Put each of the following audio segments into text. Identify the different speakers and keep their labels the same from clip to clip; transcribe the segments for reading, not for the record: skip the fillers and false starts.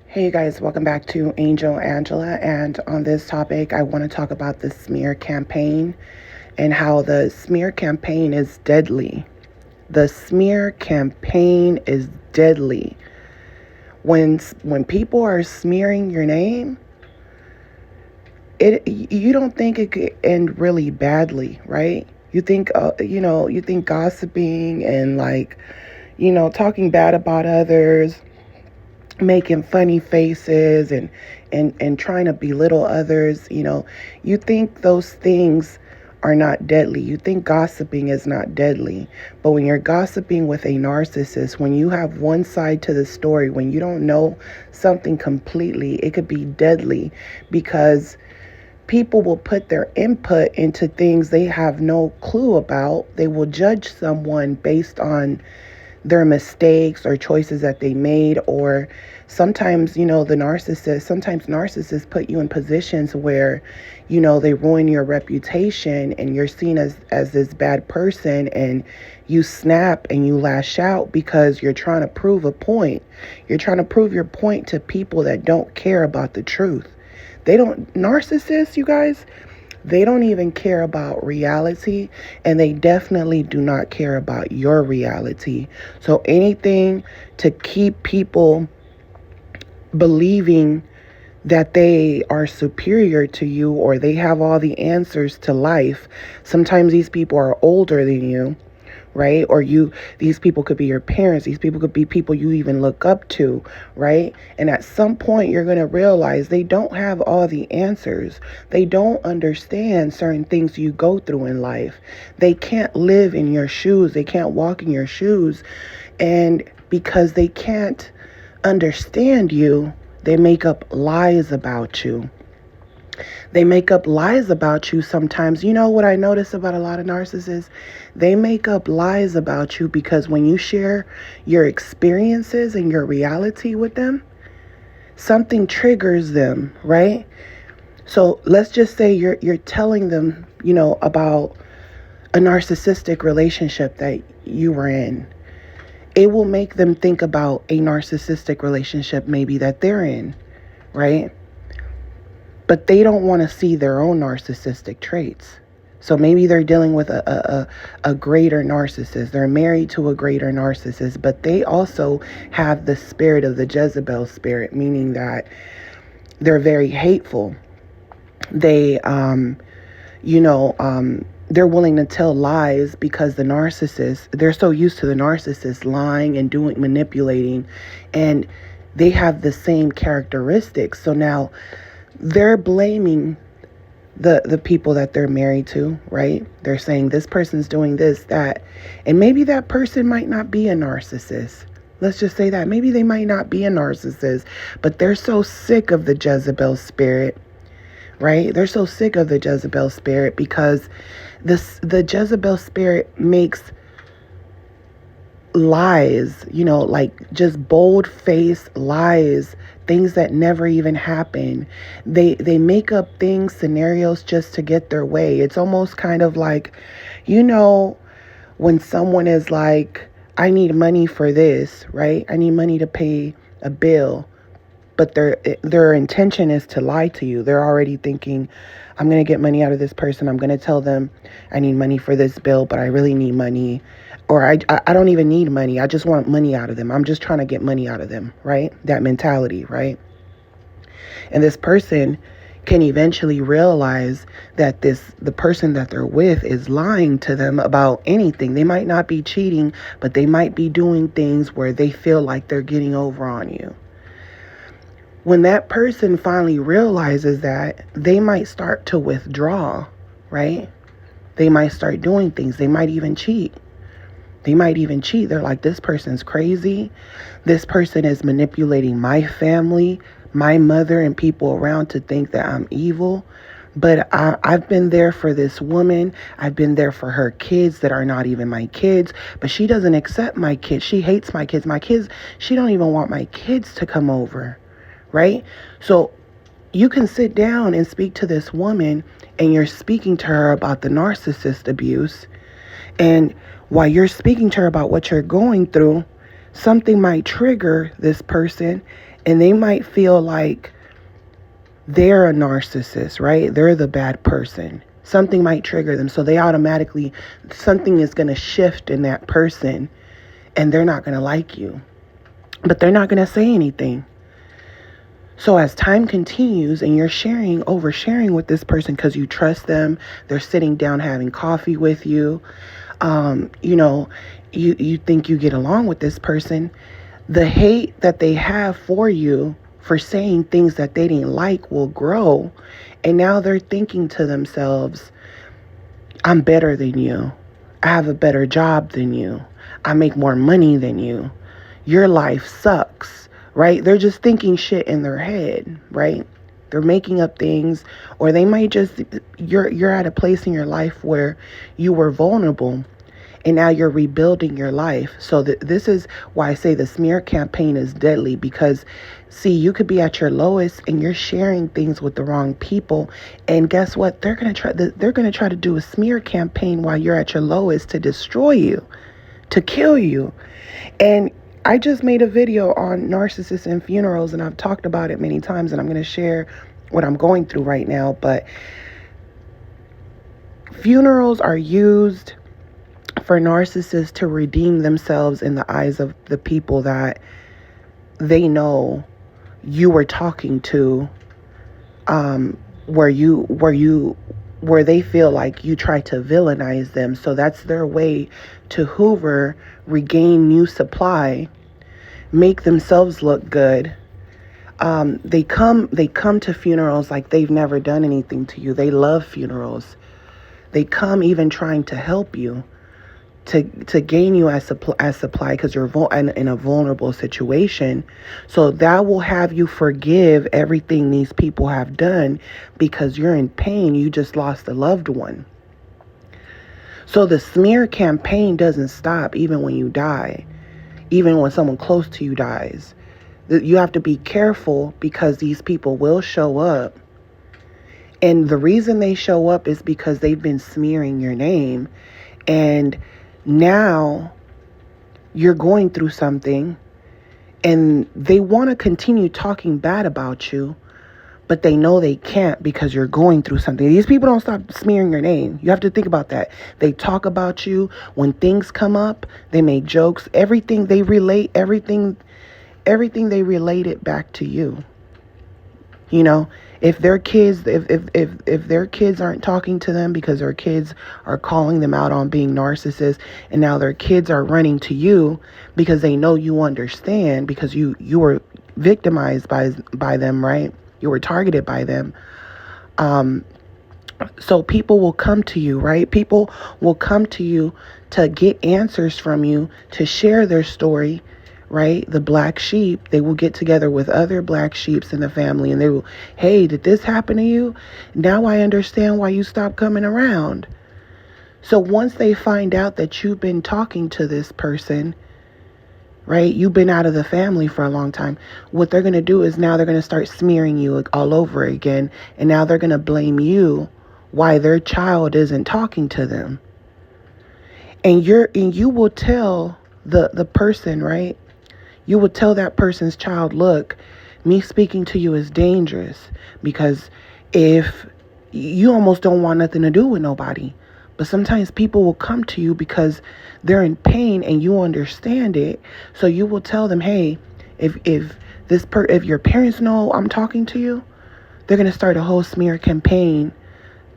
Speaker 1: Hey you guys, welcome back to Angel Angela, and on this topic I want to talk about the smear campaign and how the smear campaign is deadly. The smear campaign is deadly. When people are smearing your name, you don't think it could end really badly, right? You think you think gossiping and talking bad about others, making funny faces and trying to belittle others, you think those things are not deadly. You think gossiping is not deadly. But when you're gossiping with a narcissist, when you have one side to the story, when you don't know something completely, it could be deadly, because people will put their input into things they have no clue about. They will judge someone based on their mistakes or choices that they made, or sometimes narcissists put you in positions where they ruin your reputation and you're seen as this bad person, and you snap and you lash out because you're trying to prove a point. You're trying to prove your point to people that don't care about the truth. Narcissists, you guys, they don't even care about reality, and they definitely do not care about your reality. So anything to keep people believing that they are superior to you or they have all the answers to life. Sometimes these people are older than you, right? Or these people could be your parents. These people could be people you even look up to, right? And at some point you're going to realize they don't have all the answers. They don't understand certain things you go through in life. They can't live in your shoes. They can't walk in your shoes. And because they can't understand you, they make up lies about you. They make up lies about you sometimes. You know what I notice about a lot of narcissists? They make up lies about you because when you share your experiences and your reality with them, something triggers them, right? So let's just say you're telling them, about a narcissistic relationship that you were in. It will make them think about a narcissistic relationship maybe that they're in, right? But they don't want to see their own narcissistic traits. So maybe they're dealing with a greater narcissist. They're married to a greater narcissist, but they also have the spirit of the Jezebel spirit, meaning that they're very hateful. They, they're willing to tell lies because they're so used to the narcissist lying and manipulating, and they have the same characteristics. So now they're blaming the people that they're married to, right? They're saying this person's doing this, that, and maybe that person might not be a narcissist. Let's just say that. Maybe they might not be a narcissist, but they're so sick of the Jezebel spirit, right? They're so sick of the Jezebel spirit because the Jezebel spirit makes lies, just bold-faced lies, things that never even happen. They make up things, scenarios just to get their way. It's almost kind of like, when someone is like, I need money for this, right? I need money to pay a bill. But their intention is to lie to you. They're already thinking, I'm going to get money out of this person. I'm going to tell them I need money for this bill, but I really need money. Or I don't even need money. I just want money out of them. I'm just trying to get money out of them, right? That mentality, right? And this person can eventually realize that the person that they're with is lying to them about anything. They might not be cheating, but they might be doing things where they feel like they're getting over on you. When that person finally realizes that, they might start to withdraw, right? They might start doing things. They might even cheat. They're like, this person's crazy. This person is manipulating my family, my mother, and people around to think that I'm evil. But I've been there for this woman. I've been there for her kids that are not even my kids. But she doesn't accept my kids. She hates my kids. My kids, she don't even want my kids to come over, right? So you can sit down and speak to this woman, and you're speaking to her about the narcissist abuse. And while you're speaking to her about what you're going through, something might trigger this person, and they might feel like they're a narcissist, right? They're the bad person. Something might trigger them. So they automatically, something is going to shift in that person, and they're not going to like you. But they're not going to say anything. So as time continues and you're oversharing with this person because you trust them, they're sitting down having coffee with you, you think you get along with this person, the hate that they have for you for saying things that they didn't like will grow. And now they're thinking to themselves, I'm better than you. I have a better job than you. I make more money than you. Your life sucks, right? They're just thinking shit in their head, right? They're making up things, or they might just, you're at a place in your life where you were vulnerable, and now you're rebuilding your life. So this is why I say the smear campaign is deadly, because see, you could be at your lowest and you're sharing things with the wrong people. And guess what? They're going to try to do a smear campaign while you're at your lowest to destroy you, to kill you. And I just made a video on narcissists and funerals, and I've talked about it many times, and I'm going to share what I'm going through right now. But funerals are used for narcissists to redeem themselves in the eyes of the people that they know you were talking to, where they feel like you try to villainize them. So that's their way to hoover, regain new supply, make themselves look good. They come to funerals like they've never done anything to you. They love funerals. They come even trying to help you, to gain you as supply, because you're in a vulnerable situation. So that will have you forgive everything these people have done because you're in pain. You just lost a loved one. So the smear campaign doesn't stop even when you die, even when someone close to you dies. You have to be careful because these people will show up. And the reason they show up is because they've been smearing your name. And now you're going through something, and they want to continue talking bad about you, but they know they can't because you're going through something. These people don't stop smearing your name. You have to think about that. They talk about you. When things come up, they make jokes. Everything they relate they relate it back to you. You know, if their kids, if their kids aren't talking to them because their kids are calling them out on being narcissists, and now their kids are running to you because they know you understand, because you were victimized by them, right? You were targeted by them. So people will come to you, right? People will come to you to get answers from you, to share their story, right? The black sheep, they will get together with other black sheeps in the family, and they will, hey, did this happen to you? Now I understand why you stopped coming around. So once they find out that you've been talking to this person, right? You've been out of the family for a long time. What they're going to do is now they're going to start smearing you all over again. And now they're going to blame you why their child isn't talking to them. And you will tell the person, right? You will tell that person's child, look, me speaking to you is dangerous, because if you almost don't want nothing to do with nobody. But sometimes people will come to you because they're in pain and you understand it. So you will tell them, hey, if your parents know I'm talking to you, they're going to start a whole smear campaign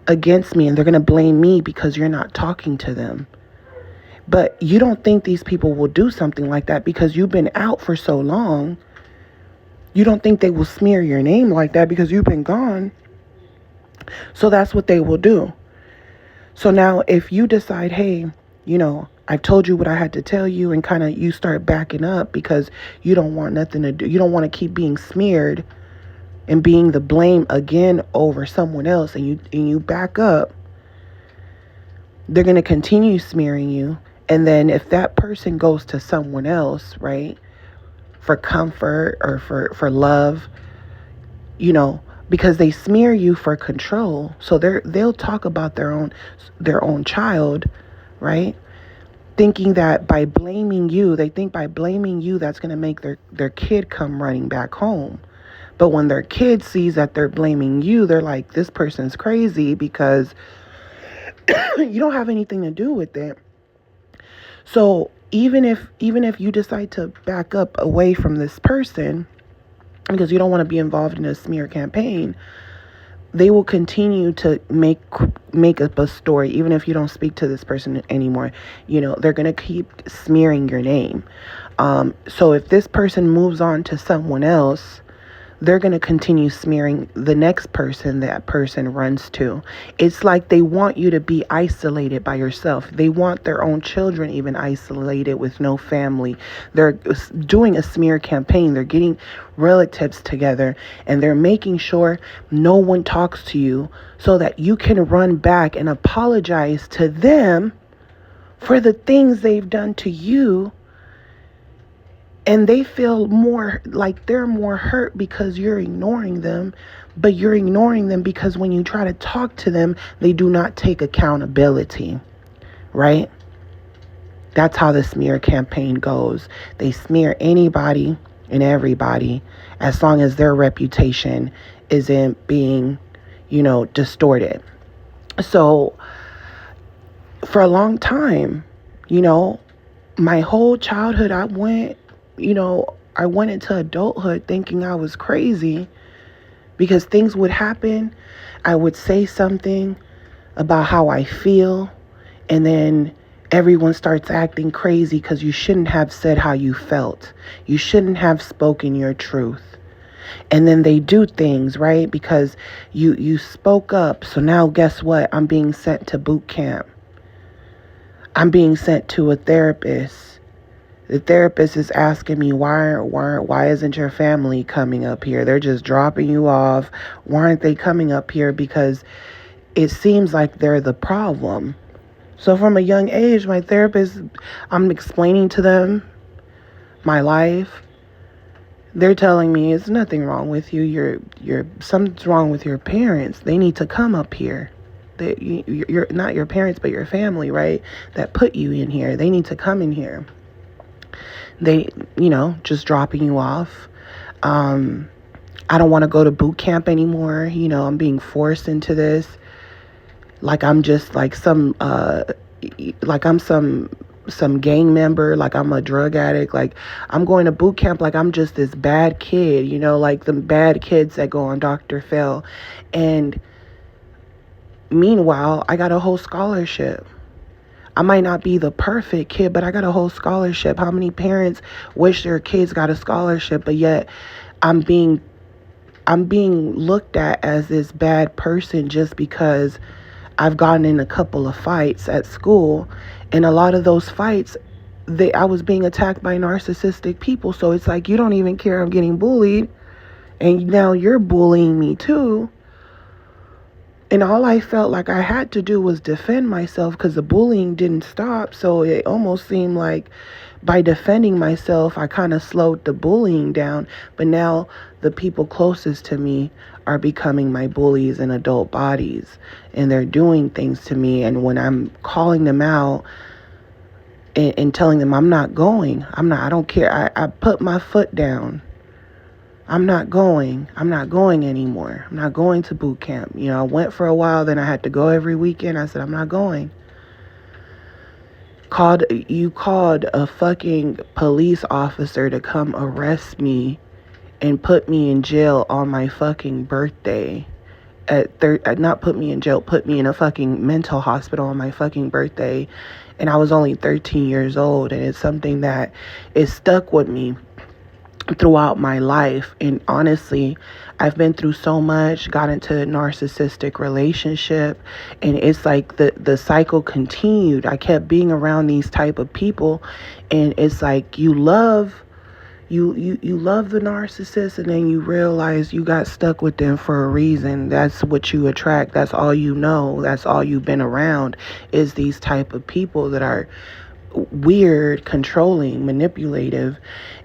Speaker 1: against me, and they're going to blame me because you're not talking to them. But you don't think these people will do something like that because you've been out for so long. You don't think they will smear your name like that because you've been gone. So that's what they will do. So now if you decide, hey, I've told you what I had to tell you, and kind of you start backing up because you don't want nothing to do. You don't want to keep being smeared, and being the blame again over someone else, and you back up, they're going to continue smearing you. And then if that person goes to someone else, right, for comfort or for love, because they smear you for control. So they'll talk about their own child, right? Thinking that by blaming you, that's going to make their kid come running back home. But when their kid sees that they're blaming you, they're like, this person's crazy because you don't have anything to do with it. So even if you decide to back up away from this person because you don't want to be involved in a smear campaign, they will continue to make up a story. Even if you don't speak to this person anymore, they're going to keep smearing your name. So if this person moves on to someone else, they're going to continue smearing the next person that person runs to. It's like they want you to be isolated by yourself. They want their own children even isolated with no family. They're doing a smear campaign. They're getting relatives together and they're making sure no one talks to you so that you can run back and apologize to them for the things they've done to you. And they feel more like they're more hurt because you're ignoring them. But you're ignoring them because when you try to talk to them, they do not take accountability, right? That's how the smear campaign goes. They smear anybody and everybody as long as their reputation isn't being, distorted. So for a long time, my whole childhood, I went into adulthood thinking I was crazy because things would happen. I would say something about how I feel, and then everyone starts acting crazy because you shouldn't have said how you felt. You shouldn't have spoken your truth. And then they do things, right? Because you spoke up. So now guess what? I'm being sent to boot camp. I'm being sent to a therapist. The therapist is asking me, why isn't your family coming up here? They're just dropping you off. Why aren't they coming up here? Because it seems like they're the problem. So from a young age, my therapist, I'm explaining to them my life. They're telling me it's nothing wrong with you. Something's wrong with your parents. They need to come up here. You're not your parents, but your family, right? That put you in here. They need to come in here. They, just dropping you off. I don't want to go to boot camp anymore. I'm being forced into this. Like I'm just like some gang member, like I'm a drug addict. Like I'm going to boot camp like I'm just this bad kid, like the bad kids that go on Dr. Phil. And meanwhile, I got a whole scholarship. I might not be the perfect kid, but I got a whole scholarship. How many parents wish their kids got a scholarship, but yet I'm being looked at as this bad person just because I've gotten in a couple of fights at school, and a lot of those fights, I was being attacked by narcissistic people. So it's like, you don't even care I'm getting bullied, and now you're bullying me too. And all I felt like I had to do was defend myself because the bullying didn't stop. So it almost seemed like by defending myself, I kind of slowed the bullying down. But now the people closest to me are becoming my bullies in adult bodies. And they're doing things to me. And when I'm calling them out and telling them I don't care. I put my foot down. I'm not going anymore. I'm not going to boot camp. I went for a while, then I had to go every weekend. I said, I'm not going. You called a fucking police officer to come arrest me and put me in jail on my fucking birthday. Not put me in jail, put me in a fucking mental hospital on my fucking birthday. And I was only 13 years old. And it's something that is stuck with me throughout my life. And honestly, I've been through so much, got into a narcissistic relationship, and it's like the cycle continued. I kept being around these type of people, and it's like you love You love the narcissist, and then you realize you got stuck with them for a reason. That's what you attract. That's all you know. That's all you've been around, is these type of people that are weird, controlling, manipulative.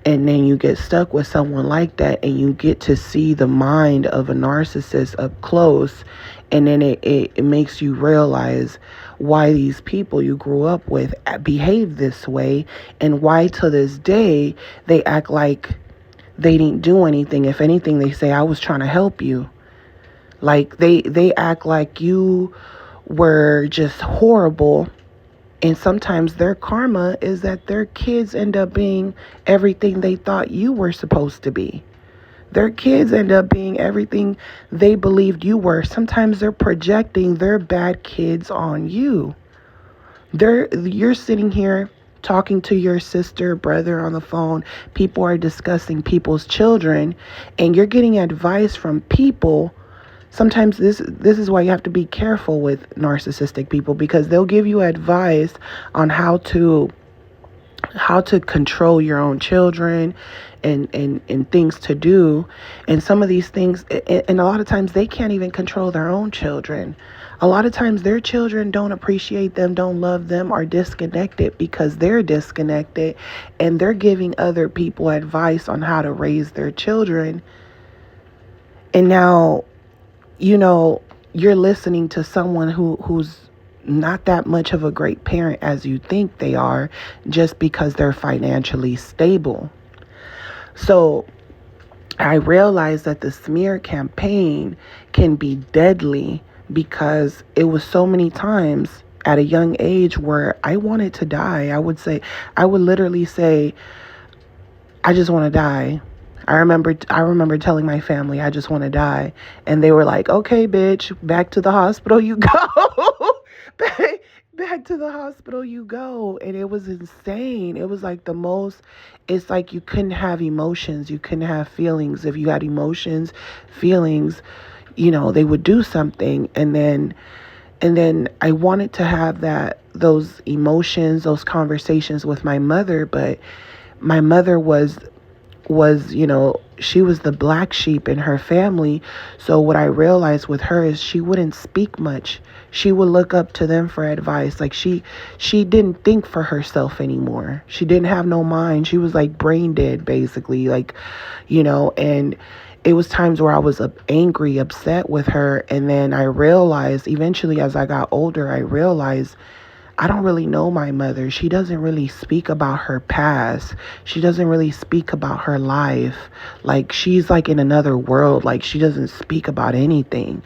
Speaker 1: And then you get stuck with someone like that, and you get to see the mind of a narcissist up close. And then it makes you realize why these people you grew up with behave this way, and why to this day they act like they didn't do anything. If anything, they say, I was trying to help you. Like they act like you were just horrible. And sometimes their karma is that their kids end up being everything they thought you were supposed to be. Their kids end up being everything they believed you were. Sometimes they're projecting their bad kids on you. You're sitting here talking to your sister, brother on the phone. People are discussing people's children, and you're getting advice from people. Sometimes this is why you have to be careful with narcissistic people, because they'll give you advice on how to control your own children and things to do. And some of these things, and a lot of times they can't even control their own children. A lot of times their children don't appreciate them, don't love them, are disconnected because they're disconnected, and they're giving other people advice on how to raise their children. And now, you're listening to someone who's not that much of a great parent as you think they are, just because they're financially stable. So I realized that the smear campaign can be deadly, because it was so many times at a young age where I wanted to die. I would literally say, I just want to die. I remember telling my family, I just want to die. And they were like, okay, bitch, back to the hospital you go. back to the hospital you go. And it was insane. It was like it's like you couldn't have emotions. You couldn't have feelings. If you had emotions, feelings, they would do something. And then I wanted to have those emotions, those conversations with my mother. But my mother was she was the black sheep in her family. So what I realized with her is she wouldn't speak much. She would look up to them for advice. Like she didn't think for herself anymore. She didn't have no mind. She was like brain dead, basically. And it was times where I was angry, upset with her. And then I realized eventually, as I got older, I realized I don't really know my mother. She doesn't really speak about her past. She doesn't really speak about her life. Like, she's like in another world. Like, she doesn't speak about anything.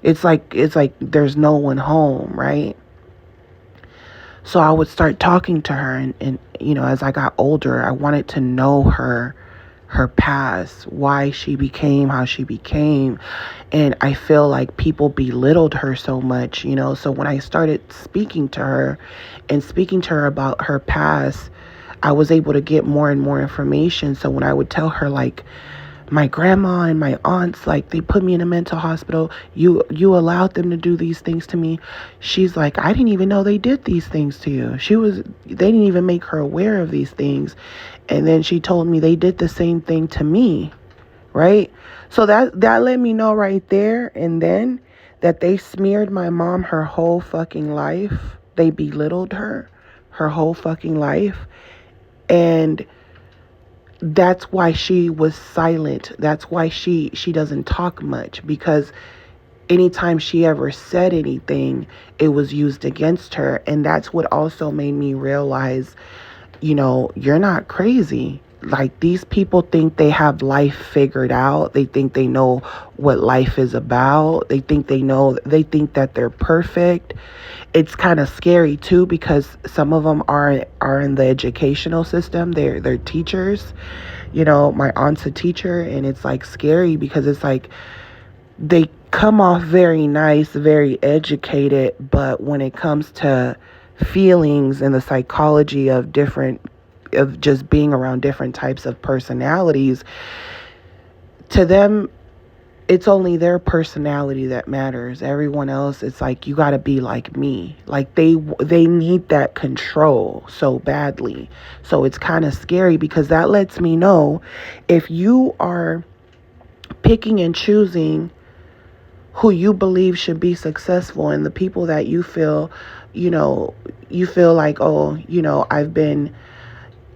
Speaker 1: It's like there's no one home, right? So I would start talking to her, and as I got older, I wanted to know her past, why she became how she became. And I feel like people belittled her so much, so when I started speaking to her about her past, I was able to get more and more information. So when I would tell her, like, my grandma and my aunts, like, they put me in a mental hospital, you allowed them to do these things to me, she's like, I didn't even know they did these things to you. They didn't even make her aware of these things. And then she told me they did the same thing to me, right? So that let me know right there and then that they smeared my mom her whole fucking life. They belittled her whole fucking life. And that's why she was silent. That's why she doesn't talk much, because anytime she ever said anything, it was used against her. And that's what also made me realize, you're not crazy. Like, these people think they have life figured out. They think they know what life is about. They think that they're perfect. It's kind of scary too, because some of them are in the educational system. They're teachers. My aunt's a teacher, and it's like scary because it's like they come off very nice, very educated, but when it comes to feelings and the psychology of just being around different types of personalities, to them, it's only their personality that matters. Everyone else, it's like, you got to be like me. Like they need that control so badly. So it's kind of scary, because that lets me know if you are picking and choosing who you believe should be successful, and the people that you feel, you feel like, oh,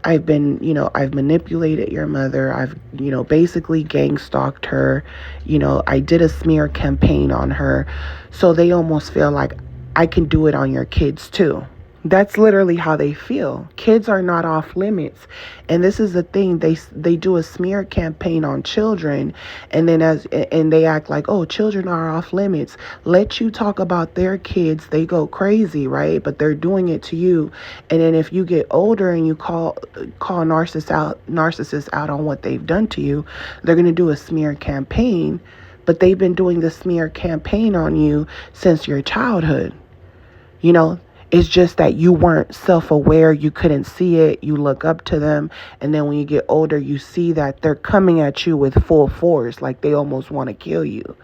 Speaker 1: I've manipulated your mother. I've, basically gang stalked her. I did a smear campaign on her. So they almost feel like I can do it on your kids too. That's literally how they feel. Kids are not off limits. And this is the thing. They do a smear campaign on children, and then and they act like, "Oh, children are off limits." Let you talk about their kids, they go crazy, right? But they're doing it to you. And then if you get older and you call narcissists out on what they've done to you, they're going to do a smear campaign, but they've been doing the smear campaign on you since your childhood. It's just that you weren't self-aware. You couldn't see it. You look up to them. And then when you get older, you see that they're coming at you with full force. Like they almost want to kill you,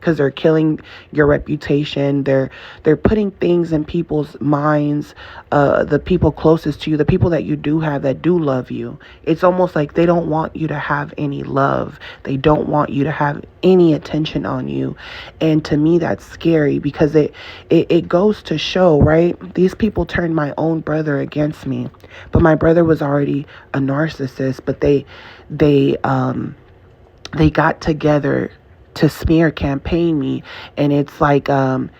Speaker 1: because they're killing your reputation. They're putting things in people's minds, the people closest to you, the people that you do have that do love you. It's almost like they don't want you to have any love. They don't want you to have any attention on you. And to me, that's scary, because it goes to show, right? These people turned my own brother against me, but my brother was already a narcissist, but they got together to smear campaign me. And it's almost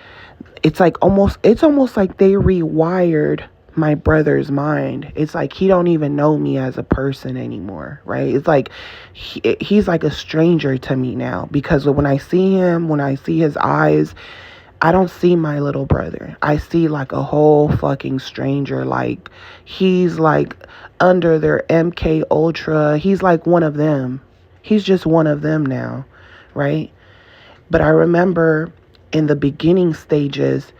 Speaker 1: like they rewired my brother's mind. It's like he don't even know me as a person anymore, right? It's like he's like a stranger to me now, because when I see him, when I see his eyes, I don't see my little brother. I see like a whole fucking stranger. Like he's like under their MK Ultra. He's like one of them. He's just one of them now, right? But I remember in the beginning stages,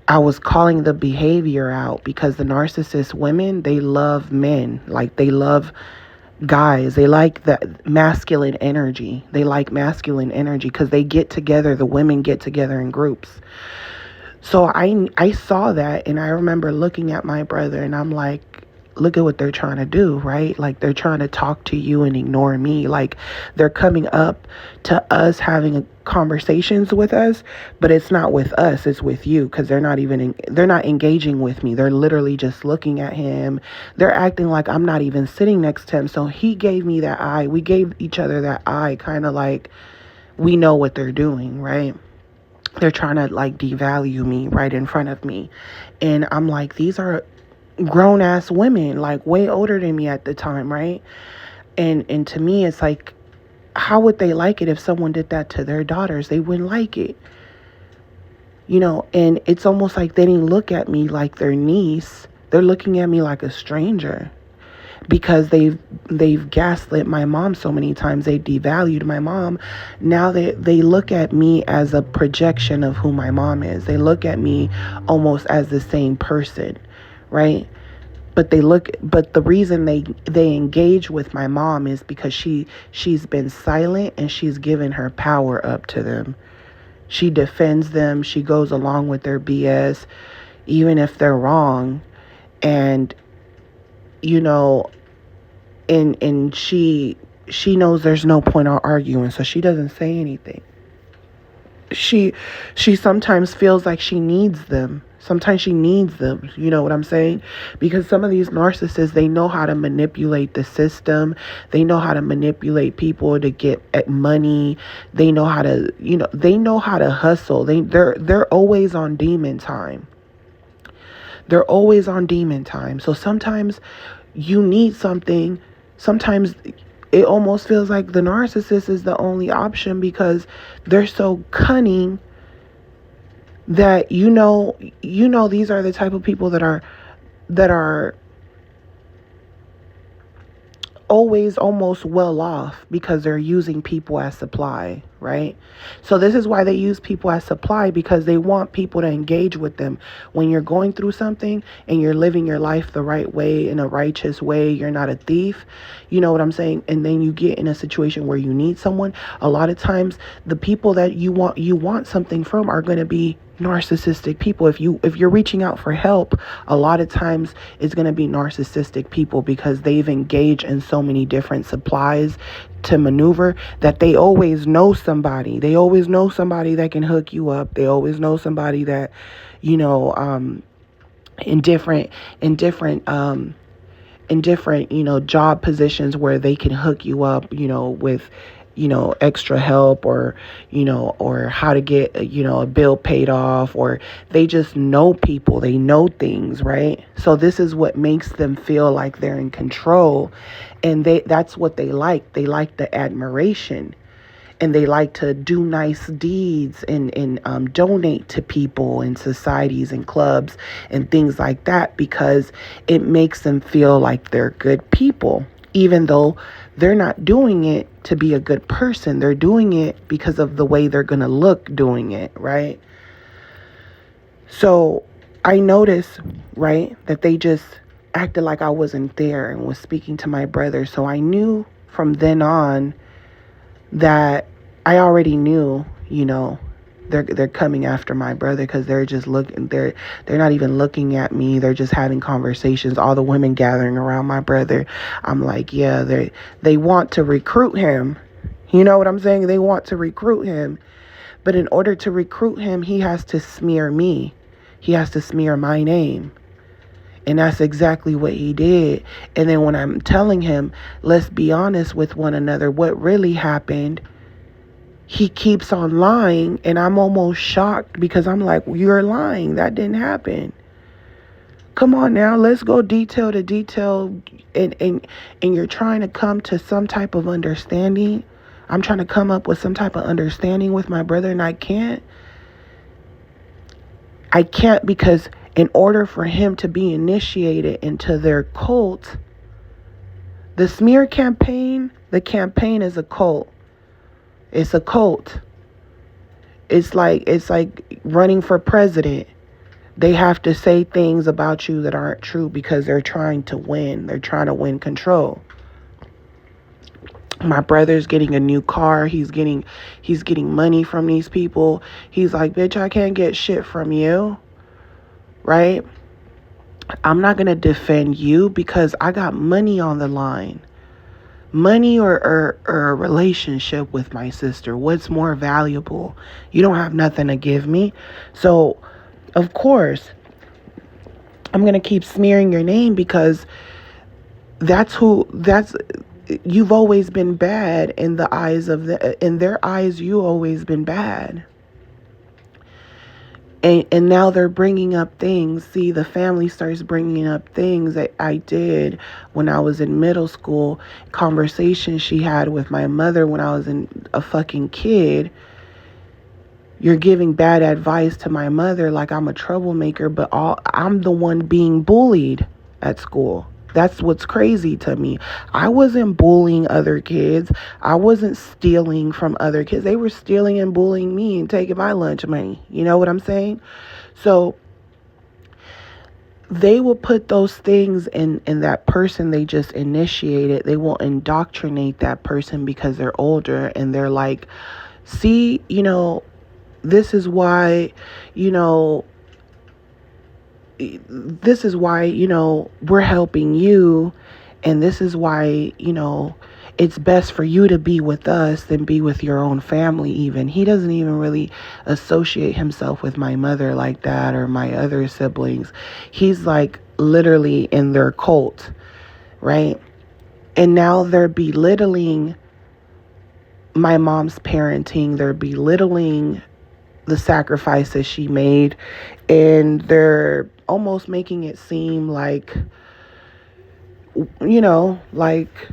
Speaker 1: I was calling the behavior out, because the narcissist women, they love men. Like they love guys. They like that masculine energy. They like masculine energy because they get together. The women get together in groups. So I saw that, and I remember looking at my brother, and I'm like, look at what they're trying to do, right? Like they're trying to talk to you and ignore me. Like they're coming up to us, having conversations with us, but it's not with us, it's with you, because they're not engaging with me. They're literally just looking at him. They're acting like I'm not even sitting next to him. So he gave me that eye. We gave each other that eye, kind of like we know what they're doing, right? They're trying to like devalue me right in front of me. And I'm like, these are grown ass women, like way older than me at the time, right? And to me, it's like, how would they like it if someone did that to their daughters? They wouldn't like it, and it's almost like they didn't look at me like their niece. They're looking at me like a stranger, because they've gaslit my mom so many times. They devalued my mom. Now they look at me as a projection of who my mom is. They look at me almost as the same person, right? But the reason they engage with my mom is because she's been silent, and she's given her power up to them. She defends them. She goes along with their BS, even if they're wrong. And and she knows there's no point on arguing, so she doesn't say anything. She sometimes feels like she needs them. Sometimes she needs them. You know what I'm saying? Because some of these narcissists, they know how to manipulate the system. They know how to manipulate people to get at money. They know how to, they know how to hustle. They're always on demon time. They're always on demon time. So sometimes you need something. Sometimes it almost feels like the narcissist is the only option, because they're so cunning that these are the type of people that are always almost well off, because they're using people as supply. right? So this is why they use people as supply, because they want people to engage with them. When you're going through something and you're living your life the right way, in a righteous way, you're not a thief, you know what I'm saying? And then you get in a situation where you need someone. A lot of times the people that you want something from are going to be narcissistic people. If you're reaching out for help, a lot of times it's going to be narcissistic people, because they've engaged in so many different supplies to maneuver, that they always know somebody. They always know somebody that can hook you up. They always know somebody that, you know, in different you know, job positions where they can hook you up, you know, with, you know, extra help, or, you know, or how to get, you know, a bill paid off, or they just know people, they know things, right? So this is what makes them feel like they're in control, and that's what they like. They like the admiration, and they like to do nice deeds and donate to people and societies and clubs and things like that, because it makes them feel like they're good people, even though they're not doing it to be a good person. They're doing it because of the way they're going to look doing it, right? So I noticed, right, that they just acted like I wasn't there and was speaking to my brother. So I knew from then on that I already knew, you know, they're coming after my brother, because they're just looking, they're not even looking at me. They're just having conversations. All the women gathering around my brother. I'm like, yeah, they want to recruit him. You know what I'm saying? They want to recruit him. But in order to recruit him, he has to smear me. He has to smear my name. And that's exactly what he did. And then when I'm telling him, let's be honest with one another, what really happened, he keeps on lying. And I'm almost shocked, because I'm like, you're lying. That didn't happen. Come on now, let's go detail to detail. And you're trying to come to some type of understanding. I'm trying to come up with some type of understanding with my brother, and I can't. Because in order for him to be initiated into their cult, the smear campaign, the campaign is a cult. It's a cult. It's like running for president. They have to say things about you that aren't true, because they're trying to win. They're trying to win control. My brother's getting a new car. He's getting money from these people. He's like, bitch, I can't get shit from you. Right? I'm not going to defend you, because I got money on the line. Money or a relationship with my sister. What's more valuable? You don't have nothing to give me. So, of course, I'm going to keep smearing your name, because you've always been bad in the eyes of in their eyes. You always been bad. And now they're bringing up things. See, the family starts bringing up things that I did when I was in middle school, conversations she had with my mother when I was a fucking kid. You're giving bad advice to my mother like I'm a troublemaker, but I'm the one being bullied at school. That's what's crazy to me. I wasn't bullying other kids. I wasn't stealing from other kids. They were stealing and bullying me and taking my lunch money. You know what I'm saying? So they will put those things in that person they just initiated. They will indoctrinate that person because they're older, and they're like, see, you know, this is why, you know, we're helping you, and this is why, you know, it's best for you to be with us than be with your own family even. He doesn't even really associate himself with my mother like that, or my other siblings. He's like literally in their cult, right? And now they're belittling my mom's parenting. They're belittling the sacrifices she made, and they're almost making it seem like, you know, like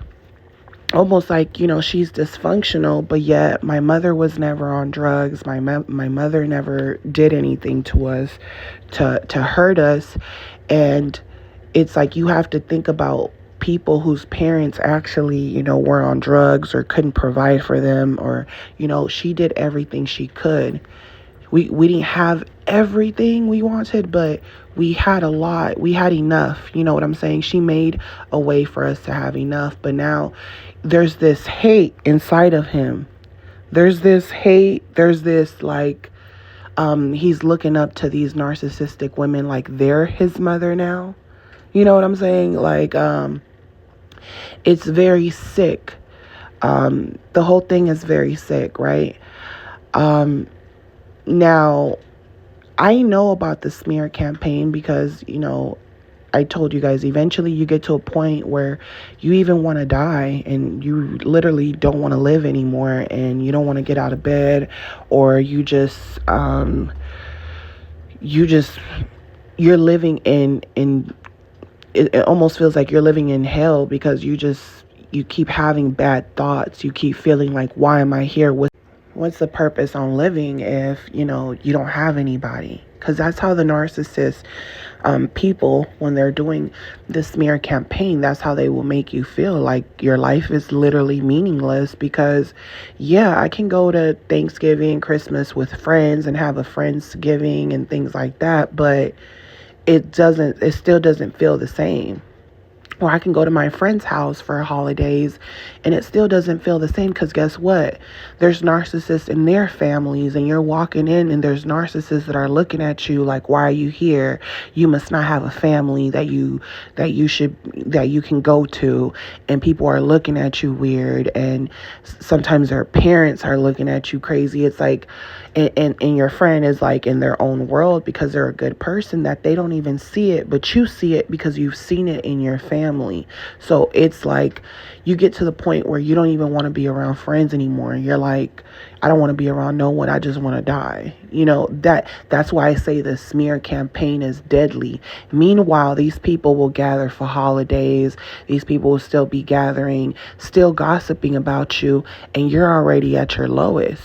Speaker 1: almost like, you know, she's dysfunctional, but yet my mother was never on drugs. My mother never did anything to us to hurt us. And it's like, you have to think about people whose parents actually, were on drugs or couldn't provide for them, or, she did everything she could. We didn't have everything we wanted, but we had a lot. We had enough. You know what I'm saying? She made a way for us to have enough. But now there's this hate inside of him. There's this hate. There's this he's looking up to these narcissistic women like they're his mother now. You know what I'm saying? It's very sick. The whole thing is very sick, right? Now, I know about the smear campaign because, I told you guys, eventually you get to a point where you even want to die and you literally don't want to live anymore and you don't want to get out of bed, or you're living in it almost feels like you're living in hell because you keep having bad thoughts. You keep feeling like, why am I here? What's the purpose on living if, you don't have anybody? Because that's how the narcissist people, when they're doing the smear campaign, that's how they will make you feel like your life is literally meaningless. Because, yeah, I can go to Thanksgiving, Christmas with friends and have a Friendsgiving and things like that, but it still doesn't feel the same. Or I can go to my friend's house for holidays and it still doesn't feel the same, because guess what? There's narcissists in their families, and you're walking in and there's narcissists that are looking at you like, why are you here? You must not have a family that you can go to, and people are looking at you weird, and sometimes their parents are looking at you crazy. It's like, and your friend is like in their own world because they're a good person, that they don't even see it, but you see it because you've seen it in your family. So it's like you get to the point where you don't even want to be around friends anymore. You're like, I don't want to be around no one. I just want to die. That's why I say the smear campaign is deadly. Meanwhile, these people will gather for holidays. These people will still be gathering, still gossiping about you, and you're already at your lowest.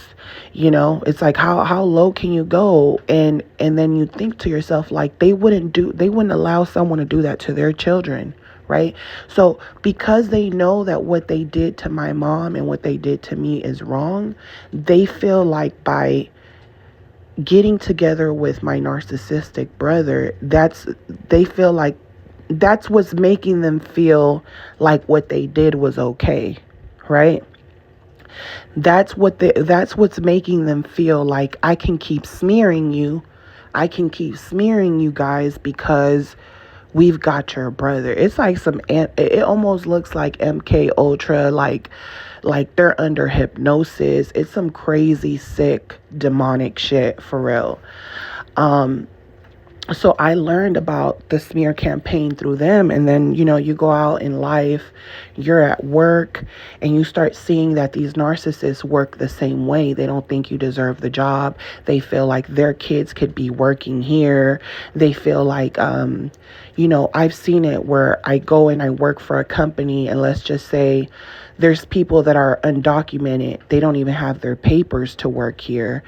Speaker 1: It's like, how low can you go? And then you think to yourself, like, they wouldn't allow someone to do that to their children, right? So because they know that what they did to my mom and what they did to me is wrong, they feel like by getting together with my narcissistic brother, they feel like that's what's making them feel like what they did was okay, right? That's what's making them feel like I can keep smearing you. I can keep smearing you guys because we've got your brother. It's like it almost looks like MK Ultra, like they're under hypnosis. It's some crazy, sick, demonic shit for real. So I learned about the smear campaign through them. And then, you go out in life, you're at work, and you start seeing that these narcissists work the same way. They don't think you deserve the job. They feel like their kids could be working here. They feel like, I've seen it where I go and I work for a company, and let's just say there's people that are undocumented. They don't even have their papers to work here,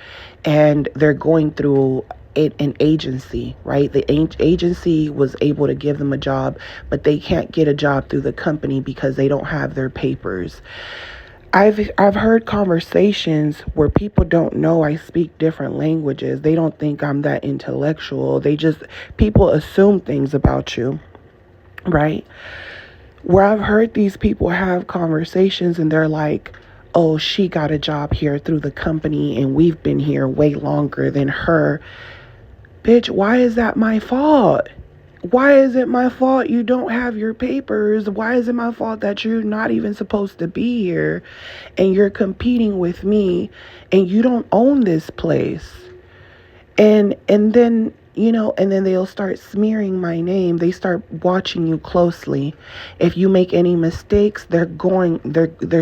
Speaker 1: and they're going through an agency, right? The agency was able to give them a job, but they can't get a job through the company because they don't have their papers. I've heard conversations where people don't know I speak different languages. They don't think I'm that intellectual. People assume things about you, right? Where I've heard these people have conversations and they're like, oh, she got a job here through the company and we've been here way longer than her. Bitch, why is that my fault? Why is it my fault you don't have your papers? Why is it my fault that you're not even supposed to be here and you're competing with me and you don't own this place? And then they'll start smearing my name. They start watching you closely. If you make any mistakes, they're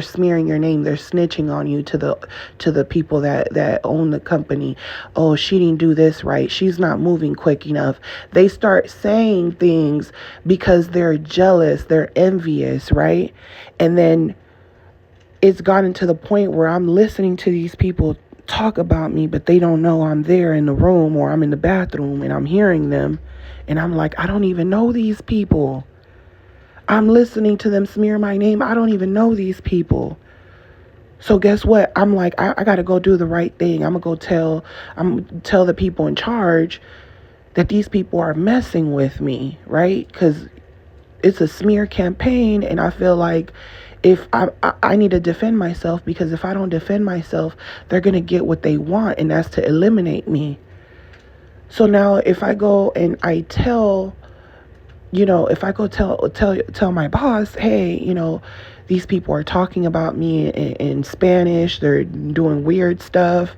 Speaker 1: smearing your name. They're snitching on you to the people that own the company. Oh, she didn't do this right. She's not moving quick enough. They start saying things because they're jealous, they're envious, right? And then it's gotten to the point where I'm listening to these people talk about me, but they don't know I'm there in the room, or I'm in the bathroom and I'm hearing them, and I'm like, I don't even know these people. I'm listening to them smear my name. I don't even know these people. So guess what? I'm like, I got to go do the right thing. I'm gonna tell the people in charge that these people are messing with me, right? Because it's a smear campaign, and I feel like if I need to defend myself, because if I don't defend myself, they're gonna get what they want, and that's to eliminate me. So now if I go and I tell, if I go tell my boss, hey, these people are talking about me in Spanish, they're doing weird stuff,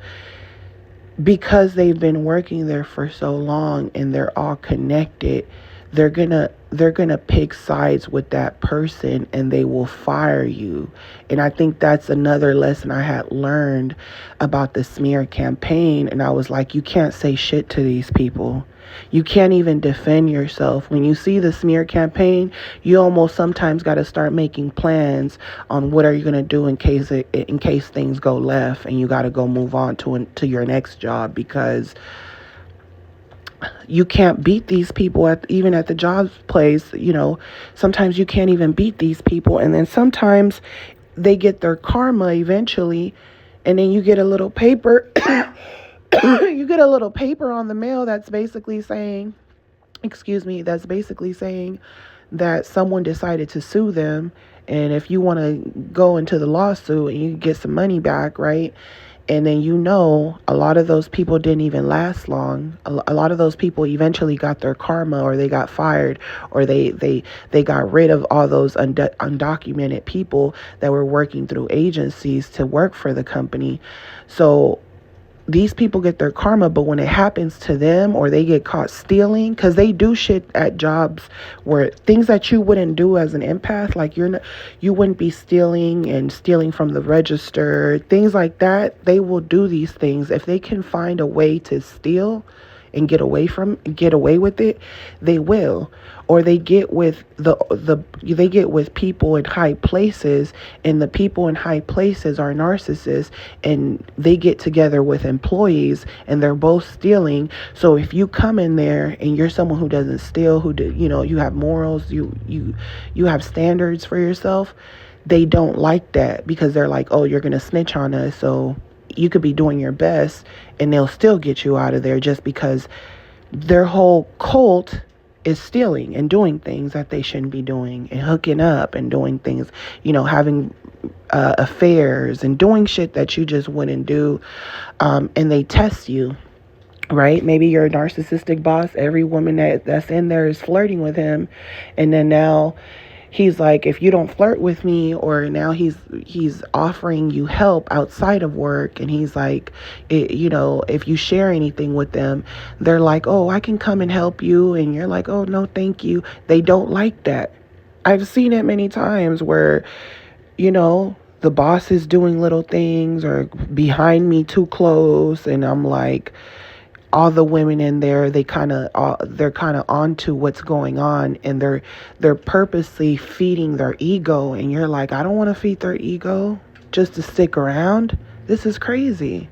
Speaker 1: because they've been working there for so long and they're all connected, they're gonna pick sides with that person and they will fire you. And I think that's another lesson I had learned about the smear campaign. And I was like, you can't say shit to these people. You can't even defend yourself. When you see the smear campaign, you almost sometimes got to start making plans on what are you going to do in case things go left and you got to go move on to your next job, because you can't beat these people even at the job place. Sometimes you can't even beat these people, and then sometimes they get their karma eventually, and then you get a little paper you get a little paper on the mail that's basically saying, that's basically saying that someone decided to sue them. And if you want to go into the lawsuit and you get some money back, right? And then a lot of those people didn't even last long. A lot of those people eventually got their karma, or they got fired, or they got rid of all those undocumented people that were working through agencies to work for the company. So these people get their karma, but when it happens to them or they get caught stealing, because they do shit at jobs where things that you wouldn't do as an empath, like you wouldn't be stealing from the register, things like that. They will do these things if they can find a way to steal and get away with it. They will. Or they get with they get with people in high places, and the people in high places are narcissists, and they get together with employees and they're both stealing. So if you come in there and you're someone who doesn't steal, you have morals, you have standards for yourself, they don't like that, because they're like, oh, you're going to snitch on us. So you could be doing your best and they'll still get you out of there, just because their whole cult is stealing and doing things that they shouldn't be doing, and hooking up and doing things, having affairs and doing shit that you just wouldn't do. And they test you, right? Maybe you're a narcissistic boss. Every woman that's in there is flirting with him. And then now he's like, if you don't flirt with me, or now he's offering you help outside of work, and he's like, if you share anything with them, they're like, oh, I can come and help you, and you're like, oh, no, thank you. They don't like that. I've seen it many times where, the boss is doing little things or behind me too close, and I'm like, all the women in there, they're kind of onto what's going on, and they're purposely feeding their ego, and you're like, I don't want to feed their ego just to stick around. This is crazy.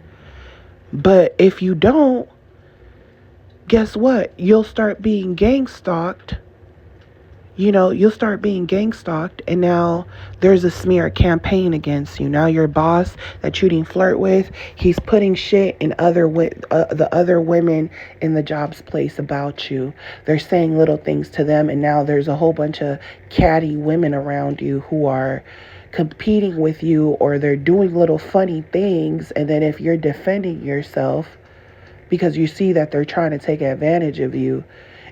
Speaker 1: But if you don't, guess what? You'll start being gang stalked. You'll start being gang stalked, and now there's a smear campaign against you. Now your boss that you didn't flirt with, he's putting shit in the other women in the jobs place about you. They're saying little things to them, and now there's a whole bunch of catty women around you who are competing with you, or they're doing little funny things. And then if you're defending yourself because you see that they're trying to take advantage of you,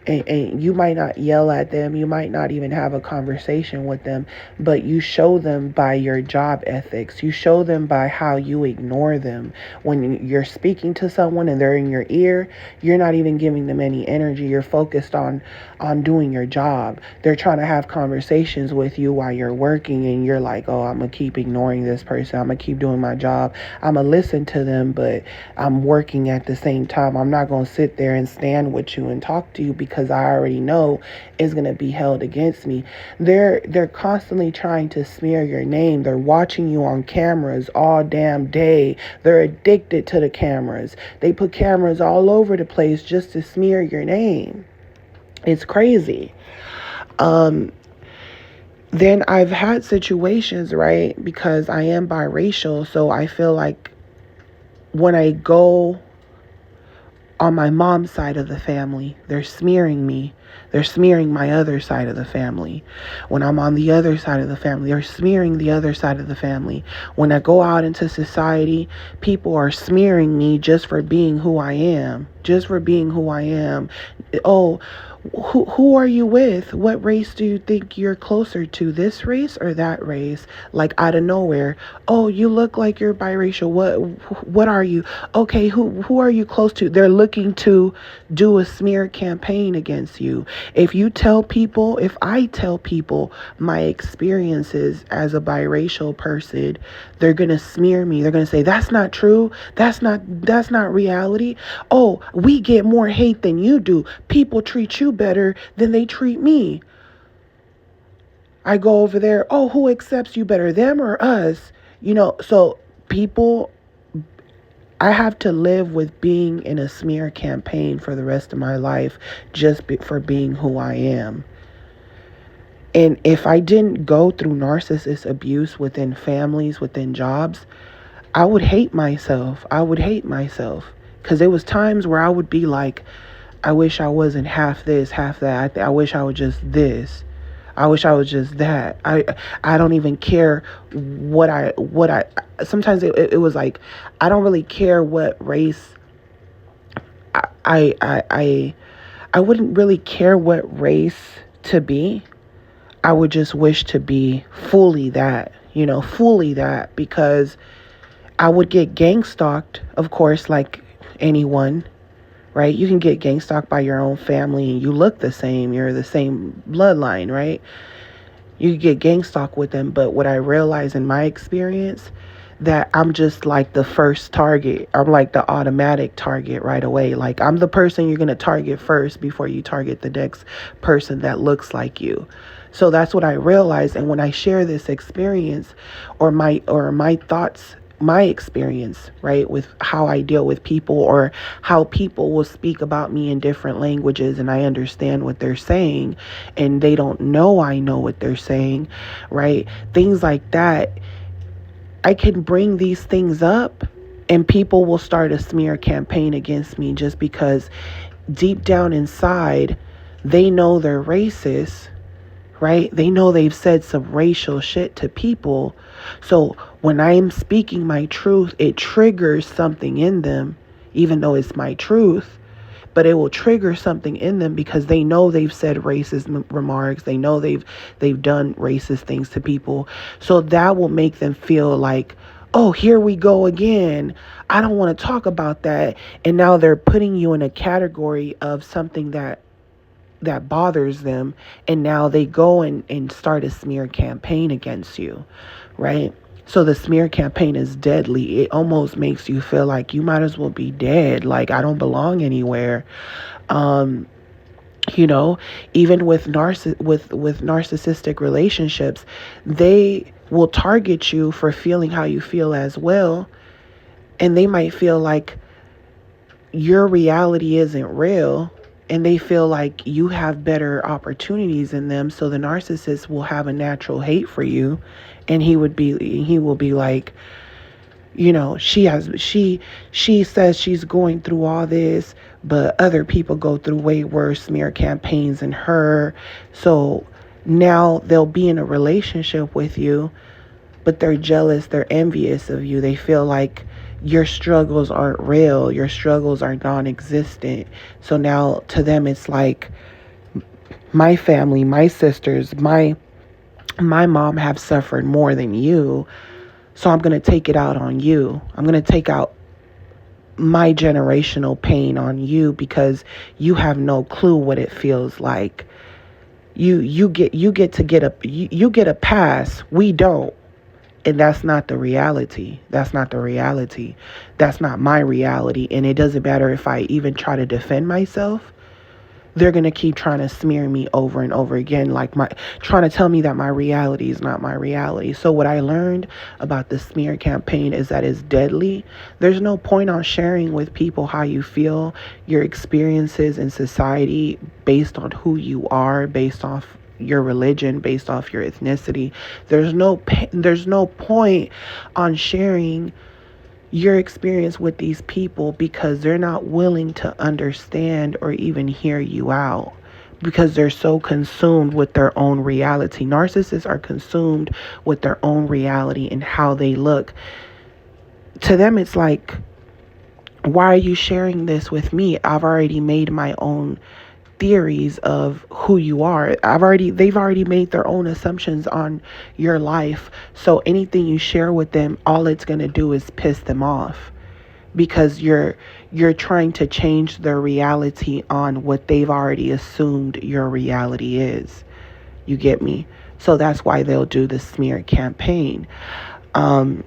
Speaker 1: and you might not yell at them, you might not even have a conversation with them, but you show them by your job ethics. You show them by how you ignore them. When you're speaking to someone and they're in your ear, you're not even giving them any energy. You're focused on doing your job. They're trying to have conversations with you while you're working, and you're like, oh, I'm going to keep ignoring this person. I'm going to keep doing my job. I'm going to listen to them, but I'm working at the same time. I'm not going to sit there and stand with you and talk to you, because I already know it's going to be held against me. They're constantly trying to smear your name. They're watching you on cameras all damn day. They're addicted to the cameras. They put cameras all over the place just to smear your name. It's crazy. Then I've had situations, right? Because I am biracial, so I feel like when I go on my mom's side of the family, they're smearing me. They're smearing my other side of the family. When I'm on the other side of the family, they're smearing the other side of the family. When I go out into society, people are smearing me just for being who I am. Just for being who I am. Oh, who are you with? What race do you think you're closer to? This race or that race? Like out of nowhere. Oh, you look like you're biracial. What are you? Okay, who are you close to? They're looking to do a smear campaign against you. If I tell people my experiences as a biracial person, they're going to smear me. They're going to say that's not true. That's not reality. Oh, we get more hate than you do. People treat you better than they treat me. I go over there, oh, who accepts you better, them or us? So people, I have to live with being in a smear campaign for the rest of my life for being who I am. And if I didn't go through narcissist abuse within families, within jobs, I would hate myself. I would hate myself. Because there was times where I would be like, I wish I wasn't half this, half that. I wish I was just this. I wish I was just that. I don't even care what I sometimes it was like, I don't really care what race I wouldn't really care what race to be. I would just wish to be fully that, fully that, because I would get gang stalked, of course, like anyone, right? You can get gang stalked by your own family and you look the same. You're the same bloodline, right? You could get gang stalked with them. But what I realized in my experience, that I'm just like the first target. I'm like the automatic target right away. Like I'm the person you're going to target first before you target the next person that looks like you. So that's what I realized. And when I share this experience or my thoughts, my experience, right, with how I deal with people or how people will speak about me in different languages and I understand what they're saying and they don't know I know what they're saying, right? Things like that. I can bring these things up and people will start a smear campaign against me just because deep down inside, they know they're racist, right? They know they've said some racial shit to people. So when I'm speaking my truth, it triggers something in them, even though it's my truth. But it will trigger something in them because they know they've said racist remarks. They know they've done racist things to people. So that will make them feel like, oh, here we go again. I don't want to talk about that. And now they're putting you in a category of something that bothers them. And now they go and start a smear campaign against you, right? So the smear campaign is deadly. It almost makes you feel like you might as well be dead. Like I don't belong anywhere. Even with narcissistic relationships, they will target you for feeling how you feel as well. And they might feel like your reality isn't real. And they feel like you have better opportunities in them. So the narcissist will have a natural hate for you. And he will be like, she says she's going through all this, but other people go through way worse smear campaigns than her. So now they'll be in a relationship with you, but they're jealous, they're envious of you. They feel like your struggles aren't real, your struggles are non-existent. So now to them it's like, my family, my sisters, my mom have suffered more than you, so I'm going to take it out on you. I'm going to take out my generational pain on you because you have no clue what it feels like. You get a pass. We don't. And that's not the reality. That's not the reality. That's not my reality. And it doesn't matter if I even try to defend myself. They're going to keep trying to smear me over and over again, trying to tell me that my reality is not my reality. So what I learned about the smear campaign is that it's deadly. There's no point on sharing with people how you feel, your experiences in society based on who you are, based off your religion, based off your ethnicity. There's no point on sharing your experience with these people, because they're not willing to understand or even hear you out, because they're so consumed with their own reality. Narcissists are consumed with their own reality and how they look. To them, it's like, why are you sharing this with me? I've already made my own theories of who you are. They've already made their own assumptions on your life. So anything you share with them, all it's going to do is piss them off, because you're trying to change their reality on what they've already assumed your reality is. You get me? So that's why they'll do the smear campaign. And